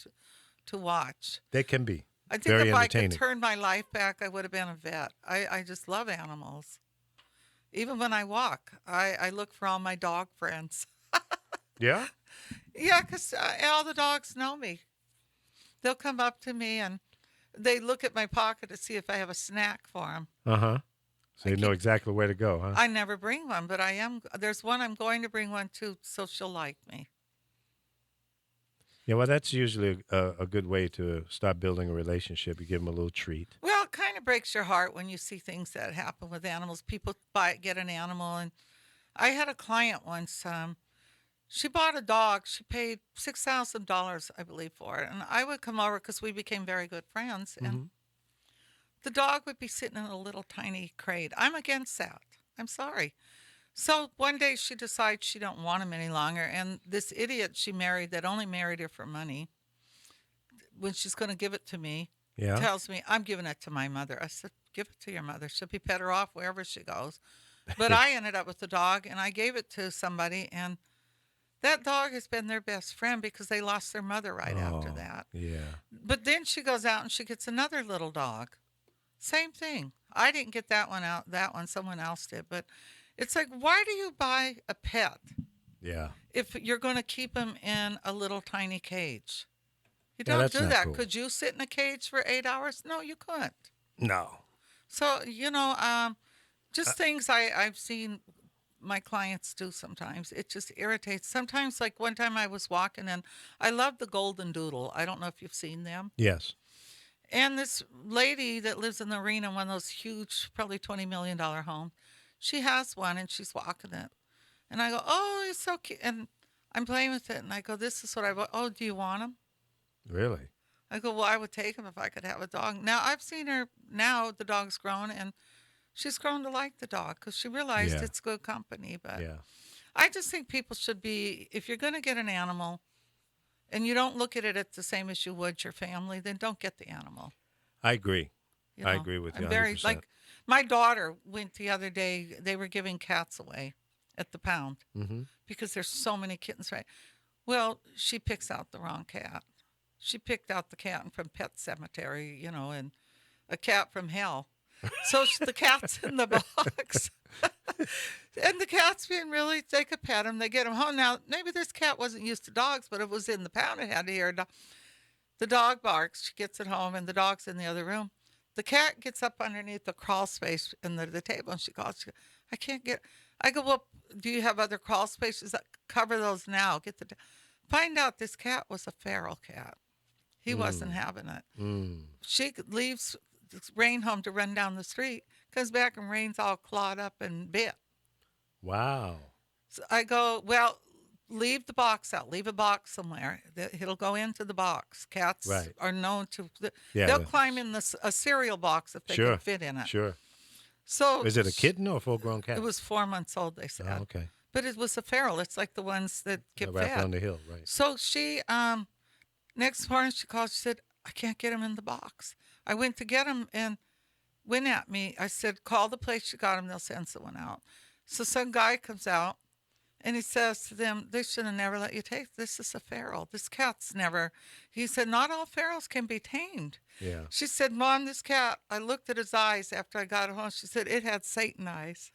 to watch. They can be. I think very if I entertaining. could turn my life back, I would have been a vet. I just love animals. Even when I walk, I look for all my dog friends. Yeah? Yeah, because all the dogs know me. They'll come up to me and they look at my pocket to see if I have a snack for them. Uh-huh. So you know exactly where to go, huh? I never bring one, but there's one I'm going to bring one to, so she'll like me. Yeah, well, that's usually a good way to start building a relationship. You give them a little treat. Well, it kind of breaks your heart when you see things that happen with animals. People get an animal, and I had a client once. She bought a dog. She paid $6,000, I believe, for it. And I would come over because we became very good friends. And the dog would be sitting in a little tiny crate. I'm against that. I'm sorry. So one day she decides she don't want him any longer. And this idiot she married that only married her for money, when she's going to give it to me, Yeah. tells me, I'm giving it to my mother. I said, give it to your mother. She'll be better off wherever she goes. But I ended up with the dog, and I gave it to somebody, and that dog has been their best friend because they lost their mother right after that. Yeah. But then she goes out and she gets another little dog. Same thing. I didn't get that one, someone else did. But it's like, why do you buy a pet Yeah. if you're going to keep him in a little tiny cage? You Yeah, don't that's do not that. cool. Could you sit in a cage for 8 hours? No, you couldn't. No. So, just things I've seen my clients do sometimes. It just irritates. Sometimes, like one time I was walking and I love the Golden Doodle. I don't know if you've seen them. Yes. And this lady that lives in the arena, one of those huge, probably $20 million homes, she has one and she's walking it. And I go, oh, it's so cute. And I'm playing with it. And I go, this is what I want. Oh, do you want him? Really? I go, well, I would take him if I could have a dog. Now, I've seen her, now the dog's grown, and she's grown to like the dog because she realized Yeah. it's good company. But Yeah. I just think people should be, if you're going to get an animal and you don't look at it the same as you would your family, then don't get the animal. I agree. You I know? agree with you I'm very, 100%. like, my daughter went the other day, they were giving cats away. at the pound because there's so many kittens, right? Well, she picks out the wrong cat. She picked out the cat from Pet Cemetery, and a cat from hell. So the cat's in the box. And the cat's being they could pet him, they get him home. Now, maybe this cat wasn't used to dogs, but it was in the pound. It had to hear the dog barks. She gets it home, and the dog's in the other room. The cat gets up underneath the crawl space in the table, and she goes, I can't get. I go, well, do you have other crawl spaces? Cover those now. Find out this cat was a feral cat. He wasn't having it. She leaves Rain home to run down the street, comes back and Rain's all clawed up and bit. Wow. So I go, well, leave the box out. Leave a box somewhere. It'll go into the box. Cats are known to, they'll climb in a cereal box if they can fit in it. Sure. So is it a kitten or a full-grown cat? It was 4 months old, they said. Oh, okay. But it was a feral. It's like the ones that get right fed. on the hill, right. So she, next morning she called, she said, I can't get him in the box. I went to get him and went at me. I said, call the place you got him. They'll send someone out. So some guy comes out and he says to them, they should have never let you take this. Is a feral. This cat's never. He said, not all ferals can be tamed. Yeah. She said, Mom, this cat, I looked at his eyes after I got home. She said, it had Satan eyes.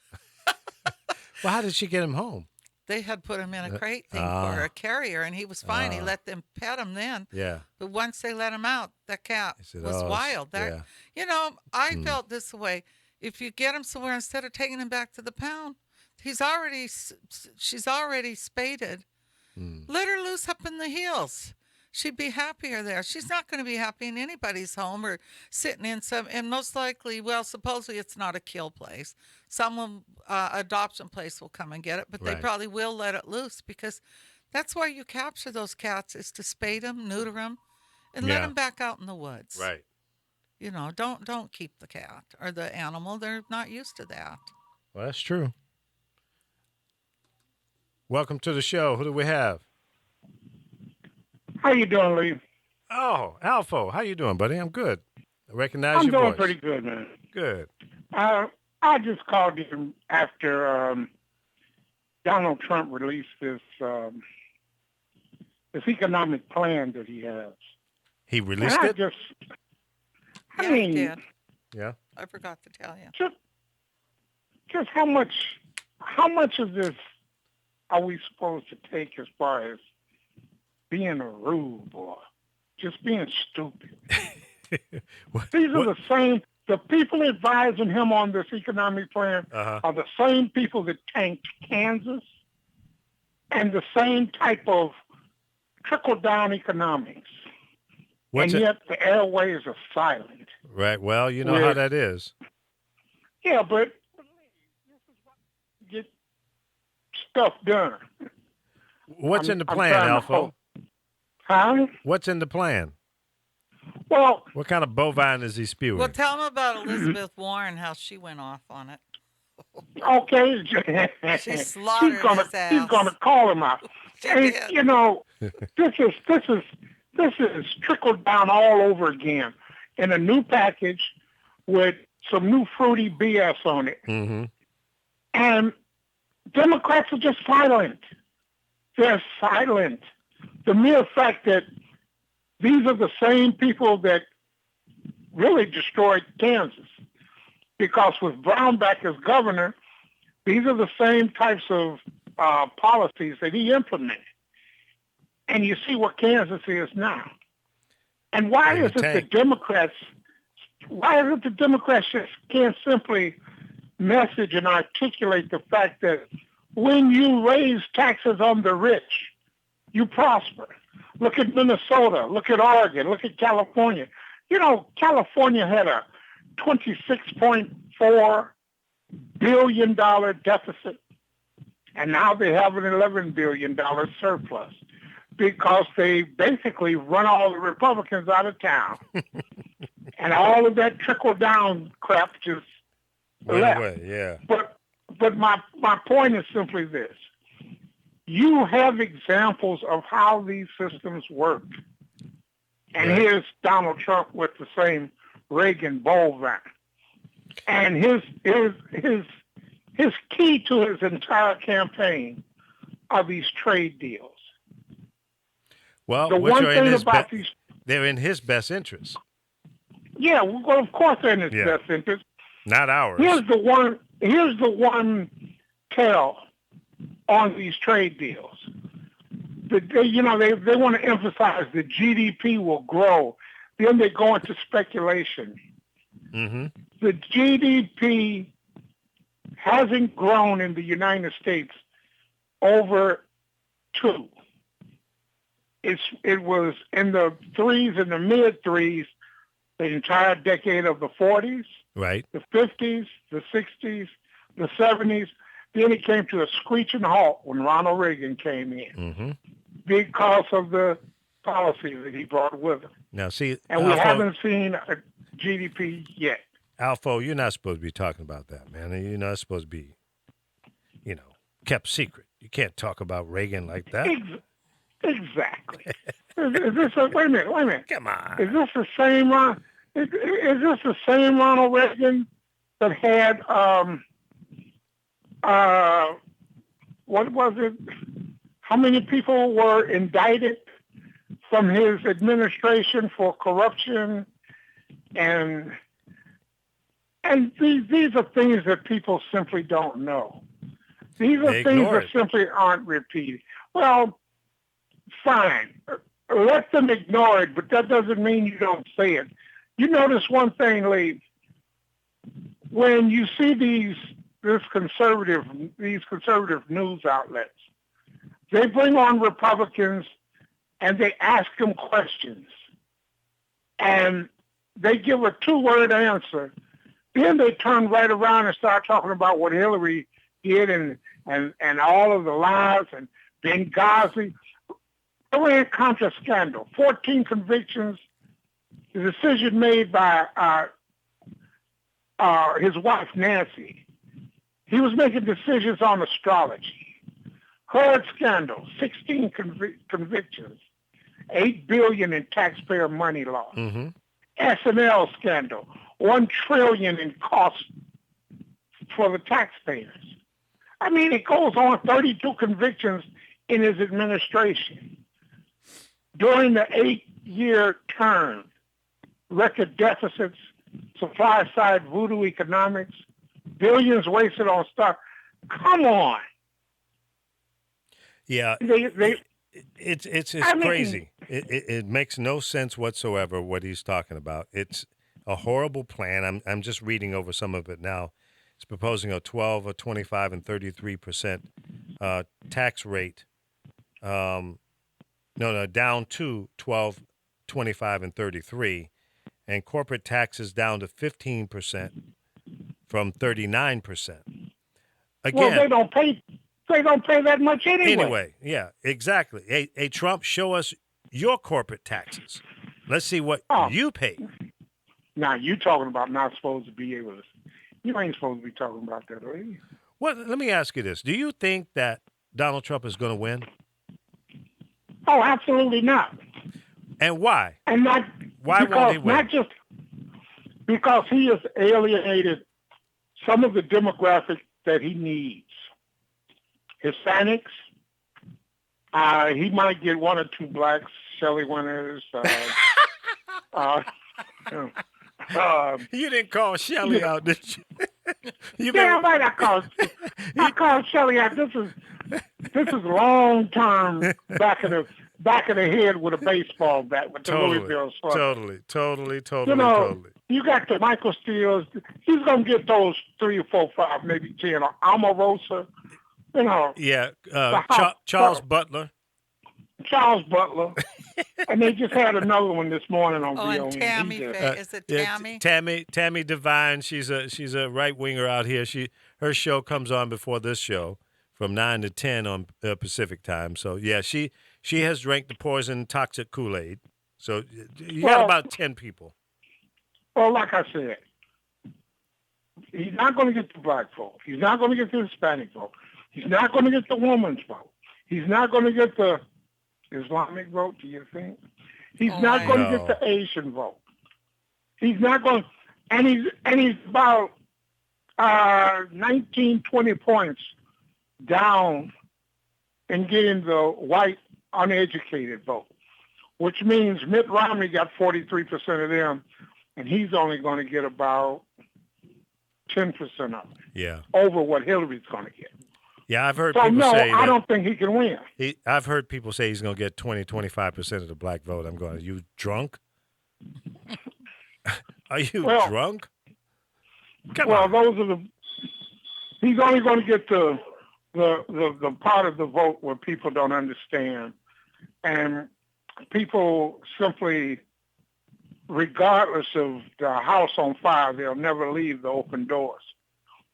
Well, how did she get him home? They had put him in a crate thing for a carrier, and he was fine. He let them pet him then. Yeah. But once they let him out, that cat was wild. I felt this way. If you get him somewhere, instead of taking him back to the pound, she's already spaded. Let her loose up in the hills. She'd be happier there. She's not going to be happy in anybody's home or sitting in some, and most likely, well, supposedly it's not a kill place. Some adoption place will come and get it, but they probably will let it loose because that's why you capture those cats is to spade them, neuter them, and let them back out in the woods. Right. Don't keep the cat or the animal. They're not used to that. Well, that's true. Welcome to the show. Who do we have? How you doing, Lee? Oh, Alpha. How you doing, buddy? I'm good. I recognize your voice. I'm doing pretty good, man. Good. I just called you after Donald Trump released this economic plan that he has. He released it? He did. Yeah. I forgot to tell you. Just how much of this are we supposed to take as far as being a rube or just being stupid? These are the people advising him on this economic plan are the same people that tanked Kansas and the same type of trickle-down economics. Yet the airways are silent. Right. Well, you know how that is. Yeah, but this is what get stuff done. What's in the plan, Alpha? Huh? What's in the plan? Well, what kind of bovine is he spewing? Well, tell him about Elizabeth Warren, how she went off on it. Okay. She slaughtered his ass. He's going to call him out. Did. This is trickled down all over again in a new package with some new fruity BS on it. Mm-hmm. And Democrats are just silent. They're silent. The mere fact that these are the same people that really destroyed Kansas, because with Brownback as governor, these are the same types of policies that he implemented. And you see what Kansas is now. And why is it the Democrats just can't simply message and articulate the fact that when you raise taxes on the rich, you prosper? Look at Minnesota, look at Oregon, look at California. California had a $26.4 billion deficit, and now they have an $11 billion surplus because they basically run all the Republicans out of town. And all of that trickle-down crap just left. Away, yeah. But my point is simply this. You have examples of how these systems work. And here's Donald Trump with the same Reagan bovine. And his his key to his entire campaign are these trade deals. Well, The which one are in thing his about these, they're in his best interest, yeah, well, of course they're in his Yeah. best interest. not ours. Here's the one tell on these trade deals. They want to emphasize the GDP will grow. Then they go into speculation. Mm-hmm. The GDP hasn't grown in the United States over 2. It was in the 3s, in the mid 3s, the entire decade of the 40s, Right. the 50s, the 60s, the 70s. Then it came to a screeching halt when Ronald Reagan came in Mm-hmm. because of the policy that he brought with him. Now, see, And we Alpha, haven't seen a GDP yet. Alpha, you're not supposed to be talking about that, man. You're not supposed to be, kept secret. You can't talk about Reagan like that. Exactly. Is this wait a minute. Come on. Is this the same is this the same Ronald Reagan that had what was it? How many people were indicted from his administration for corruption? And these are things that people simply don't know. These are They things ignore that it. simply aren't repeated. Well, fine. Let them ignore it, but that doesn't mean you don't say it. You notice one thing, Lee. When you see these conservative news outlets, they bring on Republicans and they ask them questions, and they give a 2-word answer. Then they turn right around and start talking about what Hillary did and all of the lies and Benghazi. Iran-Contra scandal, 14 convictions, the decision made by his wife, Nancy. He was making decisions on astrology. Hurd scandal, 16 convictions, $8 billion in taxpayer money lost. Mm-hmm. S&L scandal, $1 trillion in costs for the taxpayers. I mean, it goes on, 32 convictions in his administration. During the 8-year term, record deficits, supply side voodoo economics, billions wasted on stuff. Come on. Yeah. It's crazy. It makes no sense whatsoever what he's talking about. It's a horrible plan. I'm just reading over some of it now. It's proposing a 12, a 25, and 33% tax rate. Down to 12, 25, and 33, and corporate taxes down to 15% from 39%. Again, well, they don't pay that much anyway. Anyway, yeah, exactly. Hey, Trump, show us your corporate taxes. Let's see what you pay. Now, you talking about not supposed to be able to. You ain't supposed to be talking about that, are you? Well, let me ask you this. Do you think that Donald Trump is going to win? Oh, absolutely not. And why? And not why won't he win? Not just because he has alienated some of the demographic that he needs. Hispanics. He might get 1 or 2 blacks, Shelley Winters. You didn't call Shelley out, did you? Right. I called Shelley out. This is long term back of the head with a baseball bat with the Louisville Slugger. Totally. You got the Michael Steels. He's gonna get those 3 or 4, 5, maybe 10. Omarosa. Yeah. Charles Butler. And they just had another one this morning on VOA. and Tammy, is it Tammy? Tammy Devine. She's a right winger out here. Her show comes on before this show from 9 to 10 on Pacific time. So yeah, she has drank the poison toxic Kool-Aid. So you got about 10 people. Well, like I said, he's not going to get the black vote. He's not going to get the Hispanic vote. He's not going to get the woman's vote. He's not going to get the Islamic vote, do you think? He's not going to get the Asian vote. He's not going, and he's about 19, 20 points down in getting the white uneducated vote, which means Mitt Romney got 43% of them, and he's only going to get about 10% of it. Yeah. Over what Hillary's going to get. Yeah, I've heard So people no, say I that don't think he can win. I've heard people say he's going to get 25% of the black vote. I'm going, are you drunk? Are you drunk? Come on. Those are he's only going to get the part of the vote where people don't understand. And people simply, regardless of the house on fire, they'll never leave the open doors.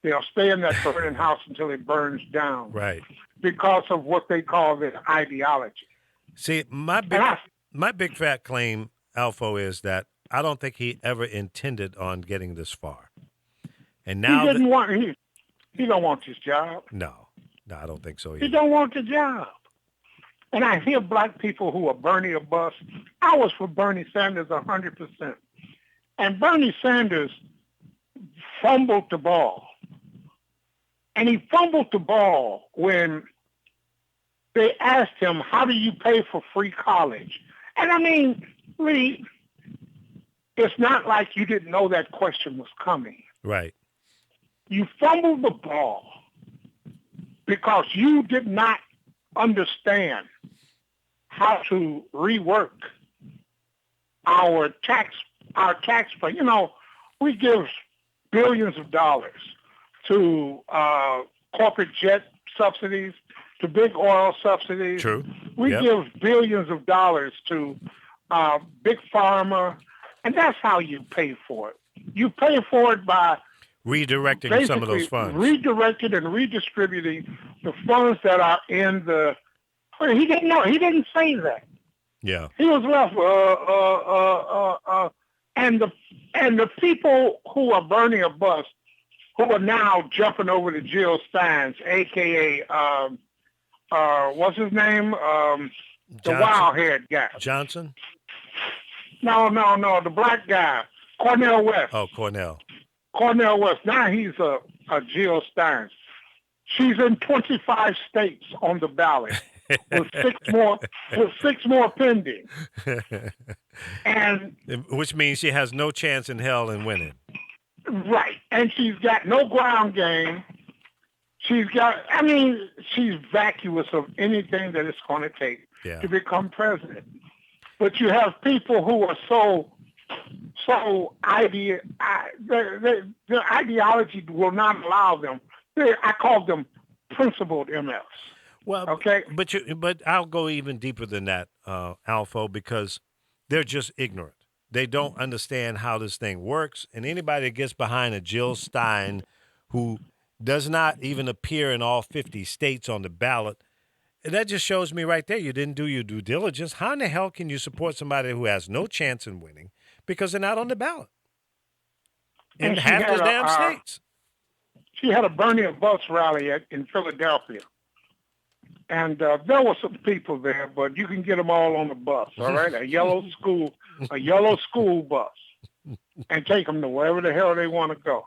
They'll stay in that burning house until it burns down. Right. Because of what they call their ideology. See, my big fat claim, Alfo, is that I don't think he ever intended on getting this far. And now he didn't want he don't want his job. No, I don't think so either. He don't want the job. And I hear black people who are Bernie or bust. I was for Bernie Sanders 100%. And Bernie Sanders fumbled the ball. And he fumbled the ball when they asked him, how do you pay for free college? And I mean, Lee, it's not like you didn't know that question was coming. Right. You fumbled the ball because you did not understand how to rework our tax. You know, we give billions of dollars to corporate jet subsidies, to big oil subsidies. True. We give billions of dollars to big pharma, and that's how you pay for it. You pay for it by redirecting some of those funds. Redirecting and redistributing the funds that are in the. He didn't know. He didn't say that. Yeah. He was left. And the people who are Bernie or bust, who are now jumping over to Jill Stein, a.k.a. What's his name? The wild-haired guy. Johnson? No, the black guy. Cornel West. Oh, Cornel. Cornel West. Now he's a Jill Stein. She's in 25 states on the ballot with six more pending. And which means she has no chance in hell in winning. Right. And she's got no ground game. She's vacuous of anything that it's going to take to become president. But you have people who are their ideology will not allow them. I call them principled MFs. Well, okay, but I'll go even deeper than that, Alfo, because they're just ignorant. They don't understand how this thing works, and anybody that gets behind a Jill Stein, who does not even appear in all 50 states on the ballot, that just shows me right there you didn't do your due diligence. How in the hell can you support somebody who has no chance in winning because they're not on the ballot in half the damn states? She had a Bernie or bust rally in Philadelphia. And there were some people there, but you can get them all on the bus, all right? A yellow school bus, and take them to wherever the hell they want to go.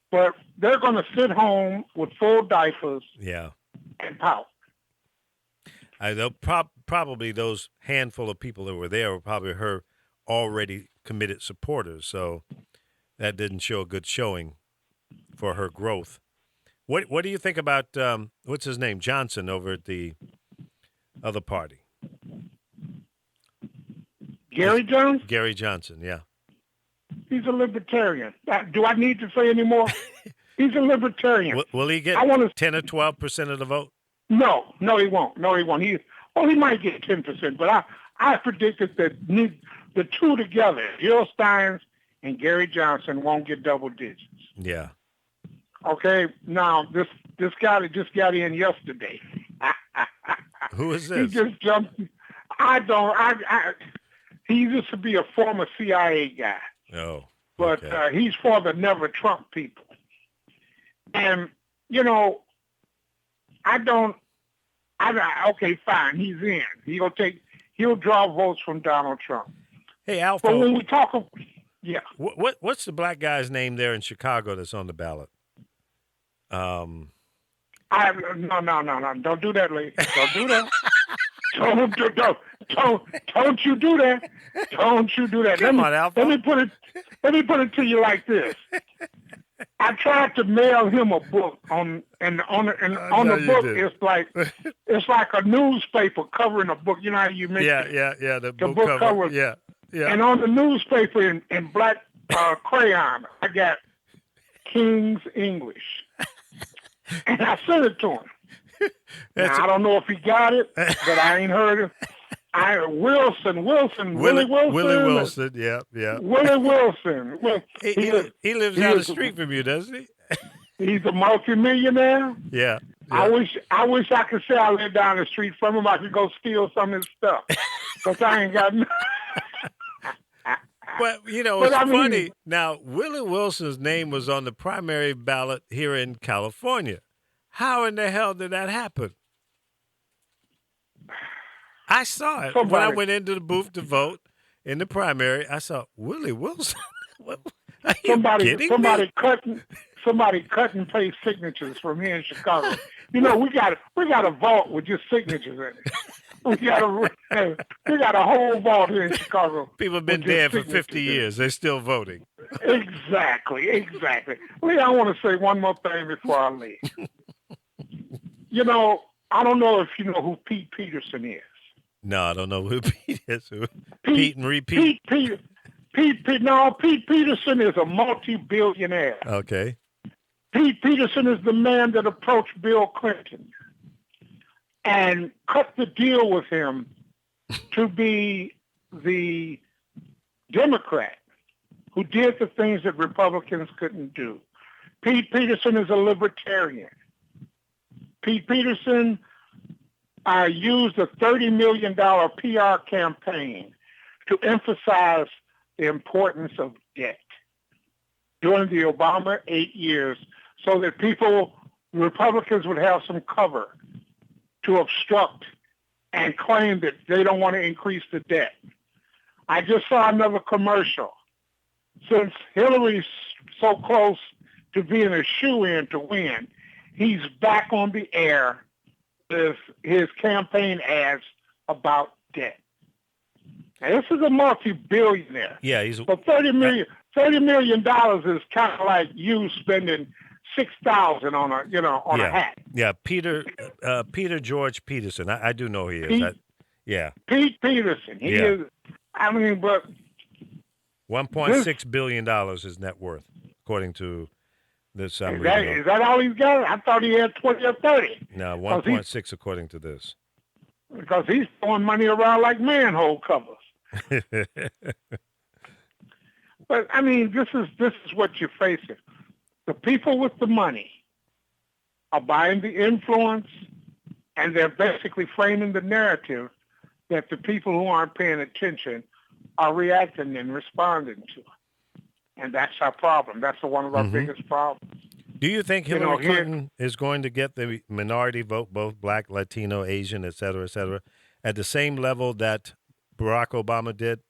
But they're going to sit home with full diapers and pout. They'll probably those handful of people that were there were probably her already committed supporters, so that didn't show a good showing for her growth. What do you think about what's his name, Johnson, over at the other party? Gary Johnson? Gary Johnson, yeah. He's a libertarian. Do I need to say any more? He's a libertarian. Will he get 10 or 12% of the vote? No, he won't. He might get 10%, but I predicted that the two together, Jill Stein and Gary Johnson, won't get double digits. Yeah. Okay, now this guy that just got in yesterday. Who is this? He just jumped. He used to be a former CIA guy. Oh. But he's for the Never Trump people. And, okay, fine, he's in. He'll draw votes from Donald Trump. Hey, Alpha. But when we talk, what's the black guy's name there in Chicago that's on the ballot? Um, No. Don't do that, lady. Don't do that. Don't you do that. Don't you do that. Come on, Alpha. Let me put it to you like this. I tried to mail him a book on the book did. it's like a newspaper covering a book. You know how you make the book cover. Yeah. And on the newspaper in black crayon, I got King's English. And I sent it to him. Now, I don't know if he got it, but I ain't heard it. Willie Wilson. Willie Wilson, yeah. Willie Wilson. Well, he lives down the street from you, doesn't he? He's a multimillionaire. Yeah. I wish I could say I live down the street from him. I could go steal some of his stuff, but I ain't got. But it's funny. Now, Willie Wilson's name was on the primary ballot here in California. How in the hell did that happen? I saw it when I went into the booth to vote in the primary. I saw Willie Wilson. Are you kidding me? Somebody cut and paste signatures from here in Chicago. We got a vault with just signatures in it. We got a whole vault here in Chicago. People have been dead for 50 years. They're still voting. Exactly. Lee, I want to say one more thing before I leave. I don't know if you know who Pete Peterson is. No, I don't know who Pete is. Pete and repeat. Pete Peterson is a multi-billionaire. Okay. Pete Peterson is the man that approached Bill Clinton and cut the deal with him to be the Democrat who did the things that Republicans couldn't do. Pete Peterson is a libertarian. Pete Peterson used a $30 million PR campaign to emphasize the importance of debt during the Obama 8 years so that Republicans would have some cover to obstruct and claim that they don't want to increase the debt. I just saw another commercial. Since Hillary's so close to being a shoo-in to win, he's back on the air with his campaign ads about debt. Now, this is a multi-billionaire. Yeah, he's. But $30 million is kind of like you spending $6,000 on a hat. Yeah, Peter George Peterson. I do know he is. Pete Peterson. He is. I mean, but $1.6 billion his net worth, according to this. Is that all he's got? I thought he had 20 or 30. No, 1.6 according to this. Because he's throwing money around like manhole covers. But I mean, this is what you're facing. The people with the money are buying the influence, and they're basically framing the narrative that the people who aren't paying attention are reacting and responding to. And that's our problem. That's one of our biggest problems. Do you think Hillary Clinton is going to get the minority vote, both black, Latino, Asian, et cetera, at the same level that Barack Obama did?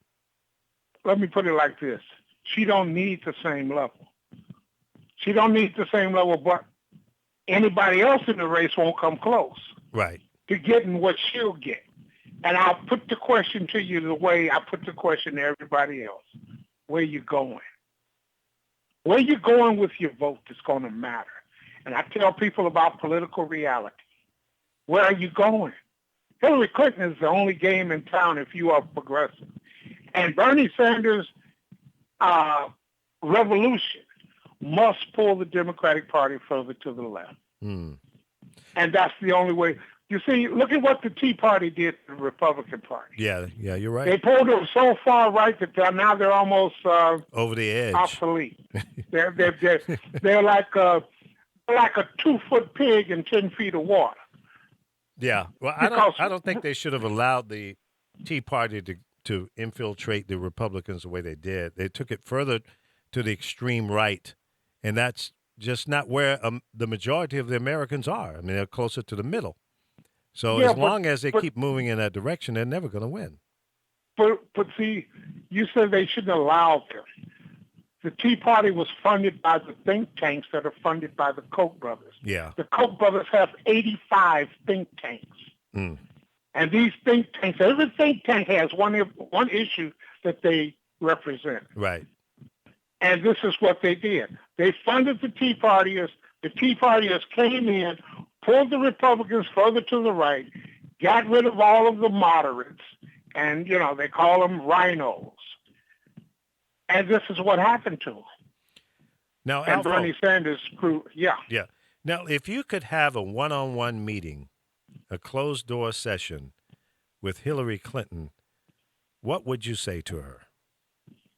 Let me put it like this. She don't need the same level. She don't need the same level, but anybody else in the race won't come close. Right. To getting what she'll get. And I'll put the question to you the way I put the question to everybody else. Where you going? Where you going with your vote is going to matter. And I tell people about political reality. Where are you going? Hillary Clinton is the only game in town if you are progressive. And Bernie Sanders' revolution must pull the Democratic Party further to the left. And that's the only way. You see, look at what the Tea Party did to the Republican Party. Yeah, you're right. They pulled them so far right that now they're almost over the edge, obsolete. they're like a 2-foot pig in 10 feet of water. Yeah, well, I don't think they should have allowed the Tea Party to infiltrate the Republicans the way they did. They took it further to the extreme right, and that's just not where the majority of the Americans are. I mean, they're closer to the middle. So as long as they keep moving in that direction, they're never going to win. But see, you said they shouldn't allow them. the Tea Party was funded by the think tanks that are funded by the Koch brothers. Yeah. The Koch brothers have 85 think tanks. Mm. And these think tanks, every think tank has one issue that they represent. Right. And this is what they did. They funded the Tea Partiers. The Tea Partiers came in, pulled the Republicans further to the right, got rid of all of the moderates, and, they call them rhinos. And this is what happened to them. Now, and Alpha, Bernie Sanders grew, Yeah. Now, if you could have a one-on-one meeting, a closed-door session with Hillary Clinton, what would you say to her?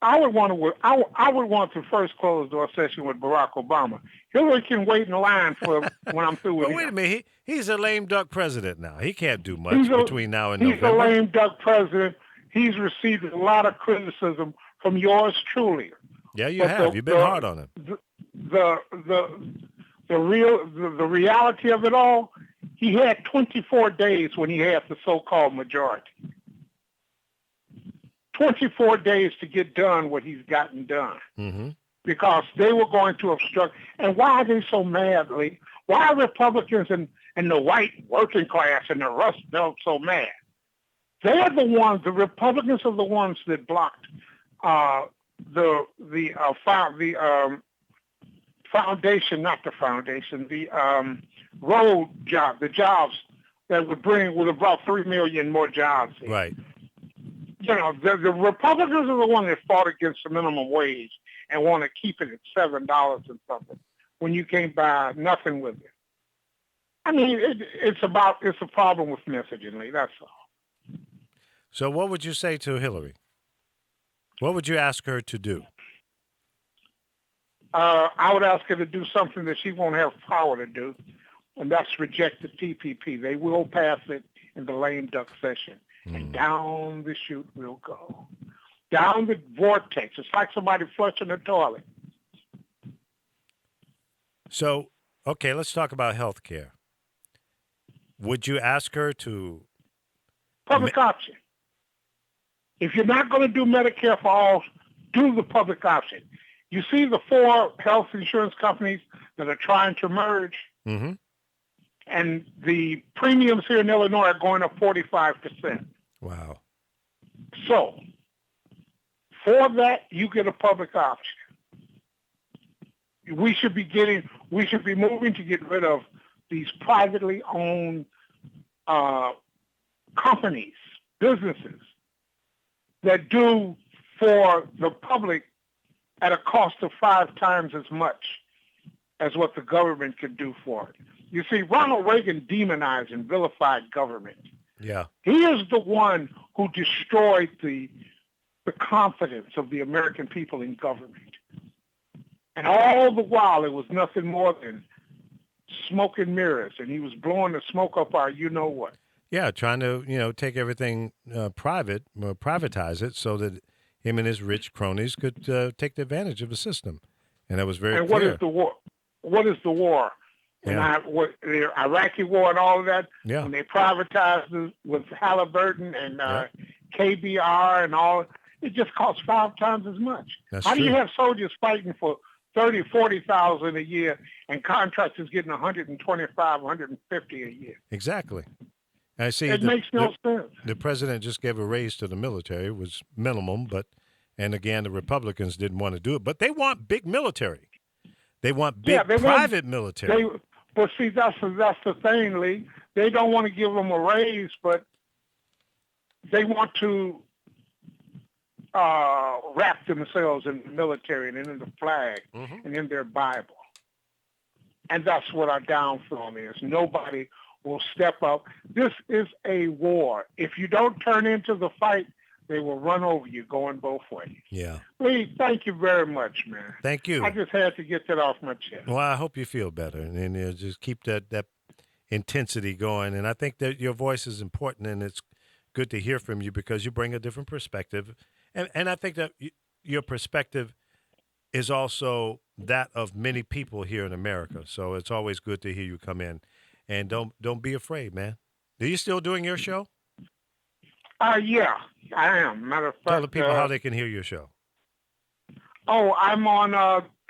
I would want the first closed-door session with Barack Obama. Hillary can wait in line for when I'm through with But him. wait a minute. He's a lame duck president now. He can't do much between now and November. He's a lame duck president. He's received a lot of criticism from yours truly. Yeah, you have. You've been hard on him. The reality of it all, he had 24 days when he had the so-called majority. 24 days to get done what he's gotten done. Mm-hmm. Because they were going to obstruct. And why are they so mad, Lee? Why are Republicans and the white working class and the Rust Belt so mad? They're the ones, the Republicans are the ones that blocked the road job, the jobs that would have brought 3 million more jobs in. Right. The Republicans are the ones that fought against the minimum wage and want to keep it at $7 and something when you can't buy nothing with it. I mean, it's a problem with messaging, Lee. That's all. So what would you say to Hillary? What would you ask her to do? I would ask her to do something that she won't have power to do, and that's reject the TPP. They will pass it in the lame duck session, and down the chute we'll go. Down the vortex. It's like somebody flushing a toilet. So, okay, let's talk about health care. Would you ask her to... Public option. If you're not going to do Medicare for all, do the public option. You see the 4 health insurance companies that are trying to merge, Mm-hmm. and the premiums here in Illinois are going up 45%. Wow. So, for that, you get a public option. We should be moving to get rid of these privately owned companies, businesses that do for the public at a cost of 5 times as much as what the government could do for it. You see, Ronald Reagan demonized and vilified government. Yeah. He is the one who destroyed the confidence of the American people in government. And all the while, it was nothing more than smoke and mirrors, and he was blowing the smoke up our you-know-what. Yeah, trying to, take everything privatize it so that him and his rich cronies could take advantage of the system. And that was very And clear. what is the war? What is the war? Yeah. And the Iraqi war and all of that, Yeah. when they privatized it with Halliburton and KBR and all, it just costs 5 times as much. That's How do you true. have soldiers fighting for 30, 40,000 a year and contractors getting 125, 150 a year? Exactly. I see. It makes no sense. The president just gave a raise to the military. It was minimum, and again, the Republicans didn't want to do it. But they want big military. They want big private military. But see, that's the thing, Lee. They don't want to give them a raise, but they want to wrap themselves in the military and in the flag and in their Bible. And that's what our downfall is. Nobody will step up. This is a war. If you don't turn into the fight, they will run over you going both ways. Yeah. Lee, thank you very much, man. Thank you. I just had to get that off my chest. Well, I hope you feel better, and just keep that intensity going. And I think that your voice is important, and it's good to hear from you because you bring a different perspective. And I think that your perspective is also that of many people here in America. So it's always good to hear you come in. And don't be afraid, man. Are you still doing your show? Yeah, I am. Matter of fact, Tell the people how they can hear your show. Oh, I'm on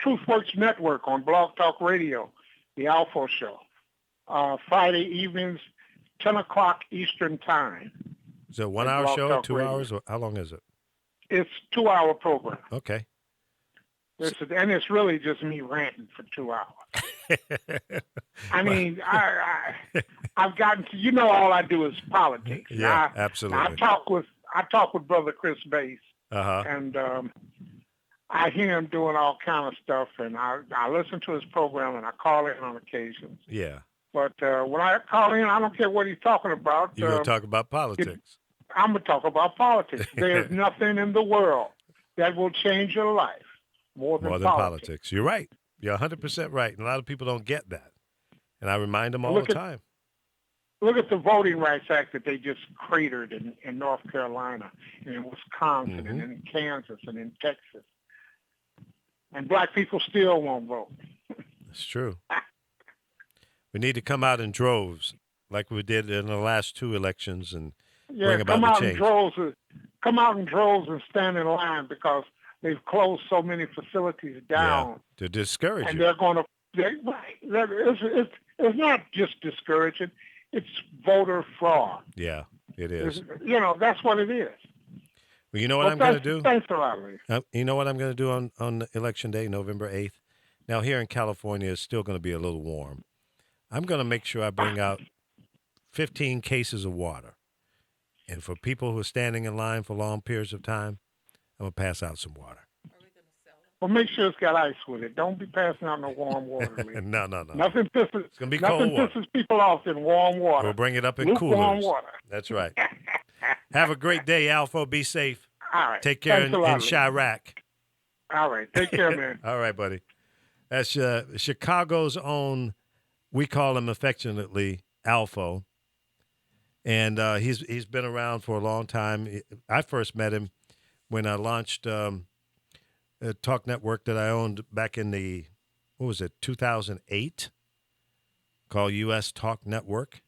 TruthWorks Network on Blog Talk Radio, the Alpha Show. Friday evenings, 10 o'clock Eastern Time. Is it a 1 hour show, Talk 2 Radio. hours? Or how long is it? It's 2 hour program. Okay. And it's really just me ranting for 2 hours. I mean, I've gotten to, all I do is politics. Yeah, absolutely. I talk with Brother Chris Bass, and I hear him doing all kind of stuff, and I listen to his program, and I call in on occasions. Yeah. But when I call in, I don't care what he's talking about. You're going to talk about politics. I'm going to talk about politics. There's nothing in the world that will change your life more than politics. You're right. You're 100% right. And a lot of people don't get that. And I remind them all the time. Look at the Voting Rights Act that they just cratered in North Carolina and in Wisconsin and in Kansas and in Texas. And black people still won't vote. That's true. We need to come out in droves like we did in the last 2 elections and bring about the change. Come out in droves and stand in line because they've closed so many facilities down. To discourage and you. they're going to. It's not just discouraging. It's voter fraud. Yeah, it is. That's what it is. Well, you know what I'm going to do? Thanks a lot, Lee. You know what I'm going to do on Election Day, November 8th? Now, here in California, it's still going to be a little warm. I'm going to make sure I bring out 15 cases of water. And for people who are standing in line for long periods of time, I'm going to pass out some water. Well, make sure it's got ice with it. Don't be passing out no warm water, Lee. No. Nothing pisses, it's gonna be cold water. Pisses people off than warm water. We'll bring it up in lukewarm coolers. Water. That's right. Have a great day, Alpha. Be safe. All right. Take care in Chirac. All right. Take care, man. All right, buddy. That's Chicago's own, we call him affectionately, Alpha. And he's been around for a long time. I first met him when I launched a talk network that I owned back in 2008, called U.S. Talk Network.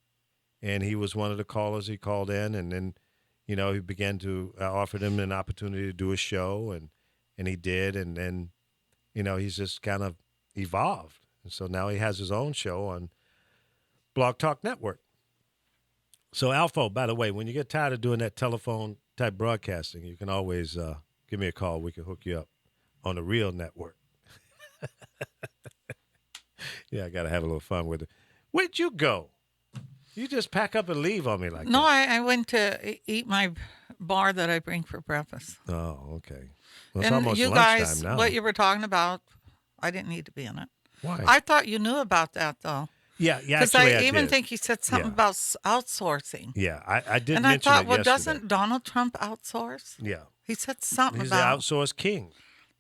And he was one of the callers. He called in, and then, he began to offer him an opportunity to do a show, and he did. And then, he's just kind of evolved. And so now he has his own show on Blog Talk Network. So, Alpha, by the way, when you get tired of doing that telephone type broadcasting, you can always give me a call. We can hook you up on the real network. Yeah, I got to have a little fun with it. Where'd you go? You just pack up and leave on me like that. No, I went to eat my bar that I bring for breakfast. Oh, okay. Well, it's and almost you lunchtime guys, now. what you were talking about, I didn't need to be in it. Why? I thought you knew about that, though. Yeah, Because actually I even did. think you said something about outsourcing. Yeah, I did and mention I thought, it well, yesterday. doesn't Donald Trump outsource? Yeah. He said something He's about. the outsourced king.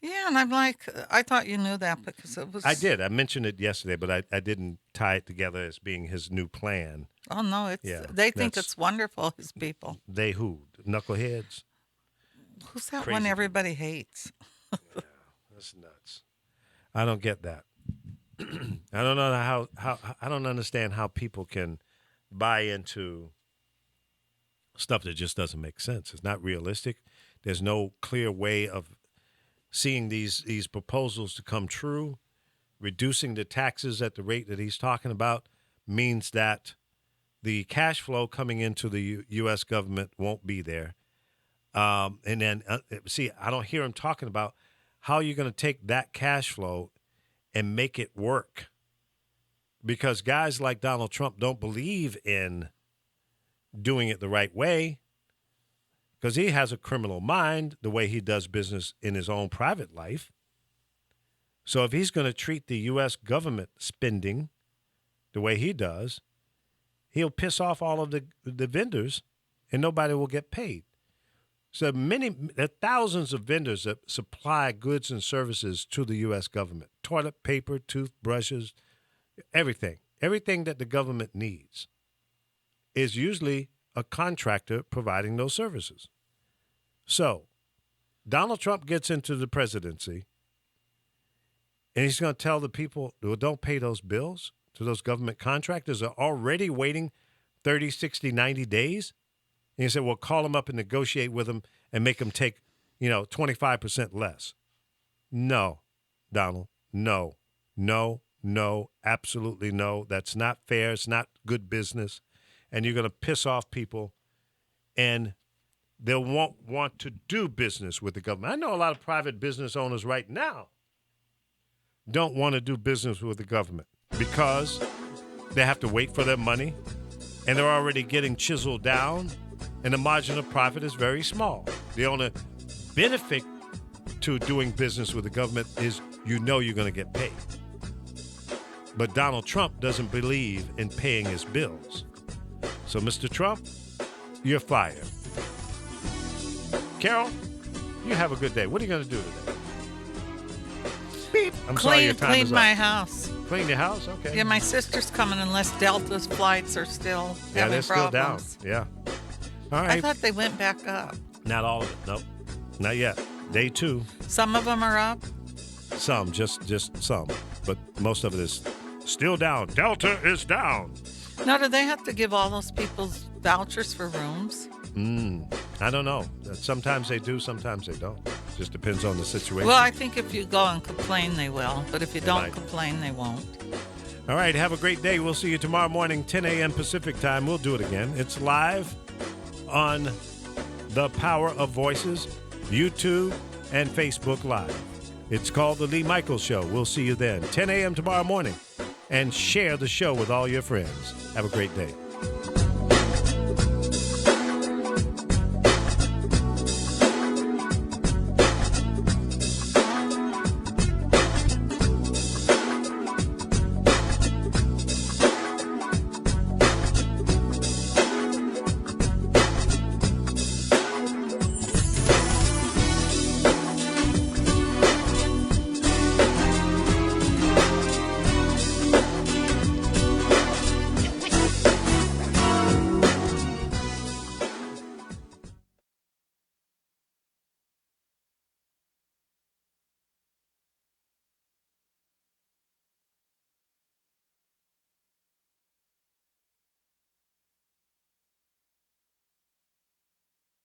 Yeah, and I'm like, I thought you knew that because it was. I did. I mentioned it yesterday, but I didn't tie it together as being his new plan. Oh, no. They think it's wonderful, his people. They who? Knuckleheads? Who's that Crazy one people. everybody hates? Yeah, that's nuts. I don't get that. I don't know how I don't understand how people can buy into stuff that just doesn't make sense. It's not realistic. There's no clear way of seeing these proposals to come true. Reducing the taxes at the rate that he's talking about means that the cash flow coming into the U.S. government won't be there. And then, I don't hear him talking about how you're going to take that cash flow and make it work. Because guys like Donald Trump don't believe in doing it the right way, because he has a criminal mind, the way he does business in his own private life. So if he's going to treat the U.S. government spending the way he does, he'll piss off all of the vendors and nobody will get paid. So there are thousands of vendors that supply goods and services to the U.S. government. Toilet paper, toothbrushes, everything. Everything that the government needs is usually a contractor providing those services. So Donald Trump gets into the presidency and he's going to tell the people, well, don't pay those bills to those government contractors that are already waiting 30, 60, 90 days. And he said, well, call them up and negotiate with them and make them take, 25% less. No, Donald. No, no, no, absolutely no. That's not fair. It's not good business. And you're going to piss off people, and they won't want to do business with the government. I know a lot of private business owners right now don't want to do business with the government because they have to wait for their money, and they're already getting chiseled down, and the margin of profit is very small. The only benefit to doing business with the government is you're going to get paid. But Donald Trump doesn't believe in paying his bills. So, Mr. Trump, you're fired. Carol, you have a good day. What are you going to do today? Beep. I'm sorry your time is Clean up. my house. Clean your house? Okay. Yeah, my sister's coming unless Delta's flights are still having they're still down. problems. Yeah. All right. I thought they went back up. Not all of it. Nope. Not yet. Day 2. Some of them are up. Some, just some. But most of it is still down. Delta is down. Now, do they have to give all those people vouchers for rooms? I don't know. Sometimes they do, sometimes they don't. Just depends on the situation. Well, I think if you go and complain, they will. But if you don't might. complain, they won't. All right, have a great day. We'll see you tomorrow morning, 10 a.m. Pacific time. We'll do it again. It's live on The Power of Voices, YouTube, and Facebook Live. It's called The Lee Michaels Show. We'll see you then, 10 a.m. tomorrow morning. And share the show with all your friends. Have a great day.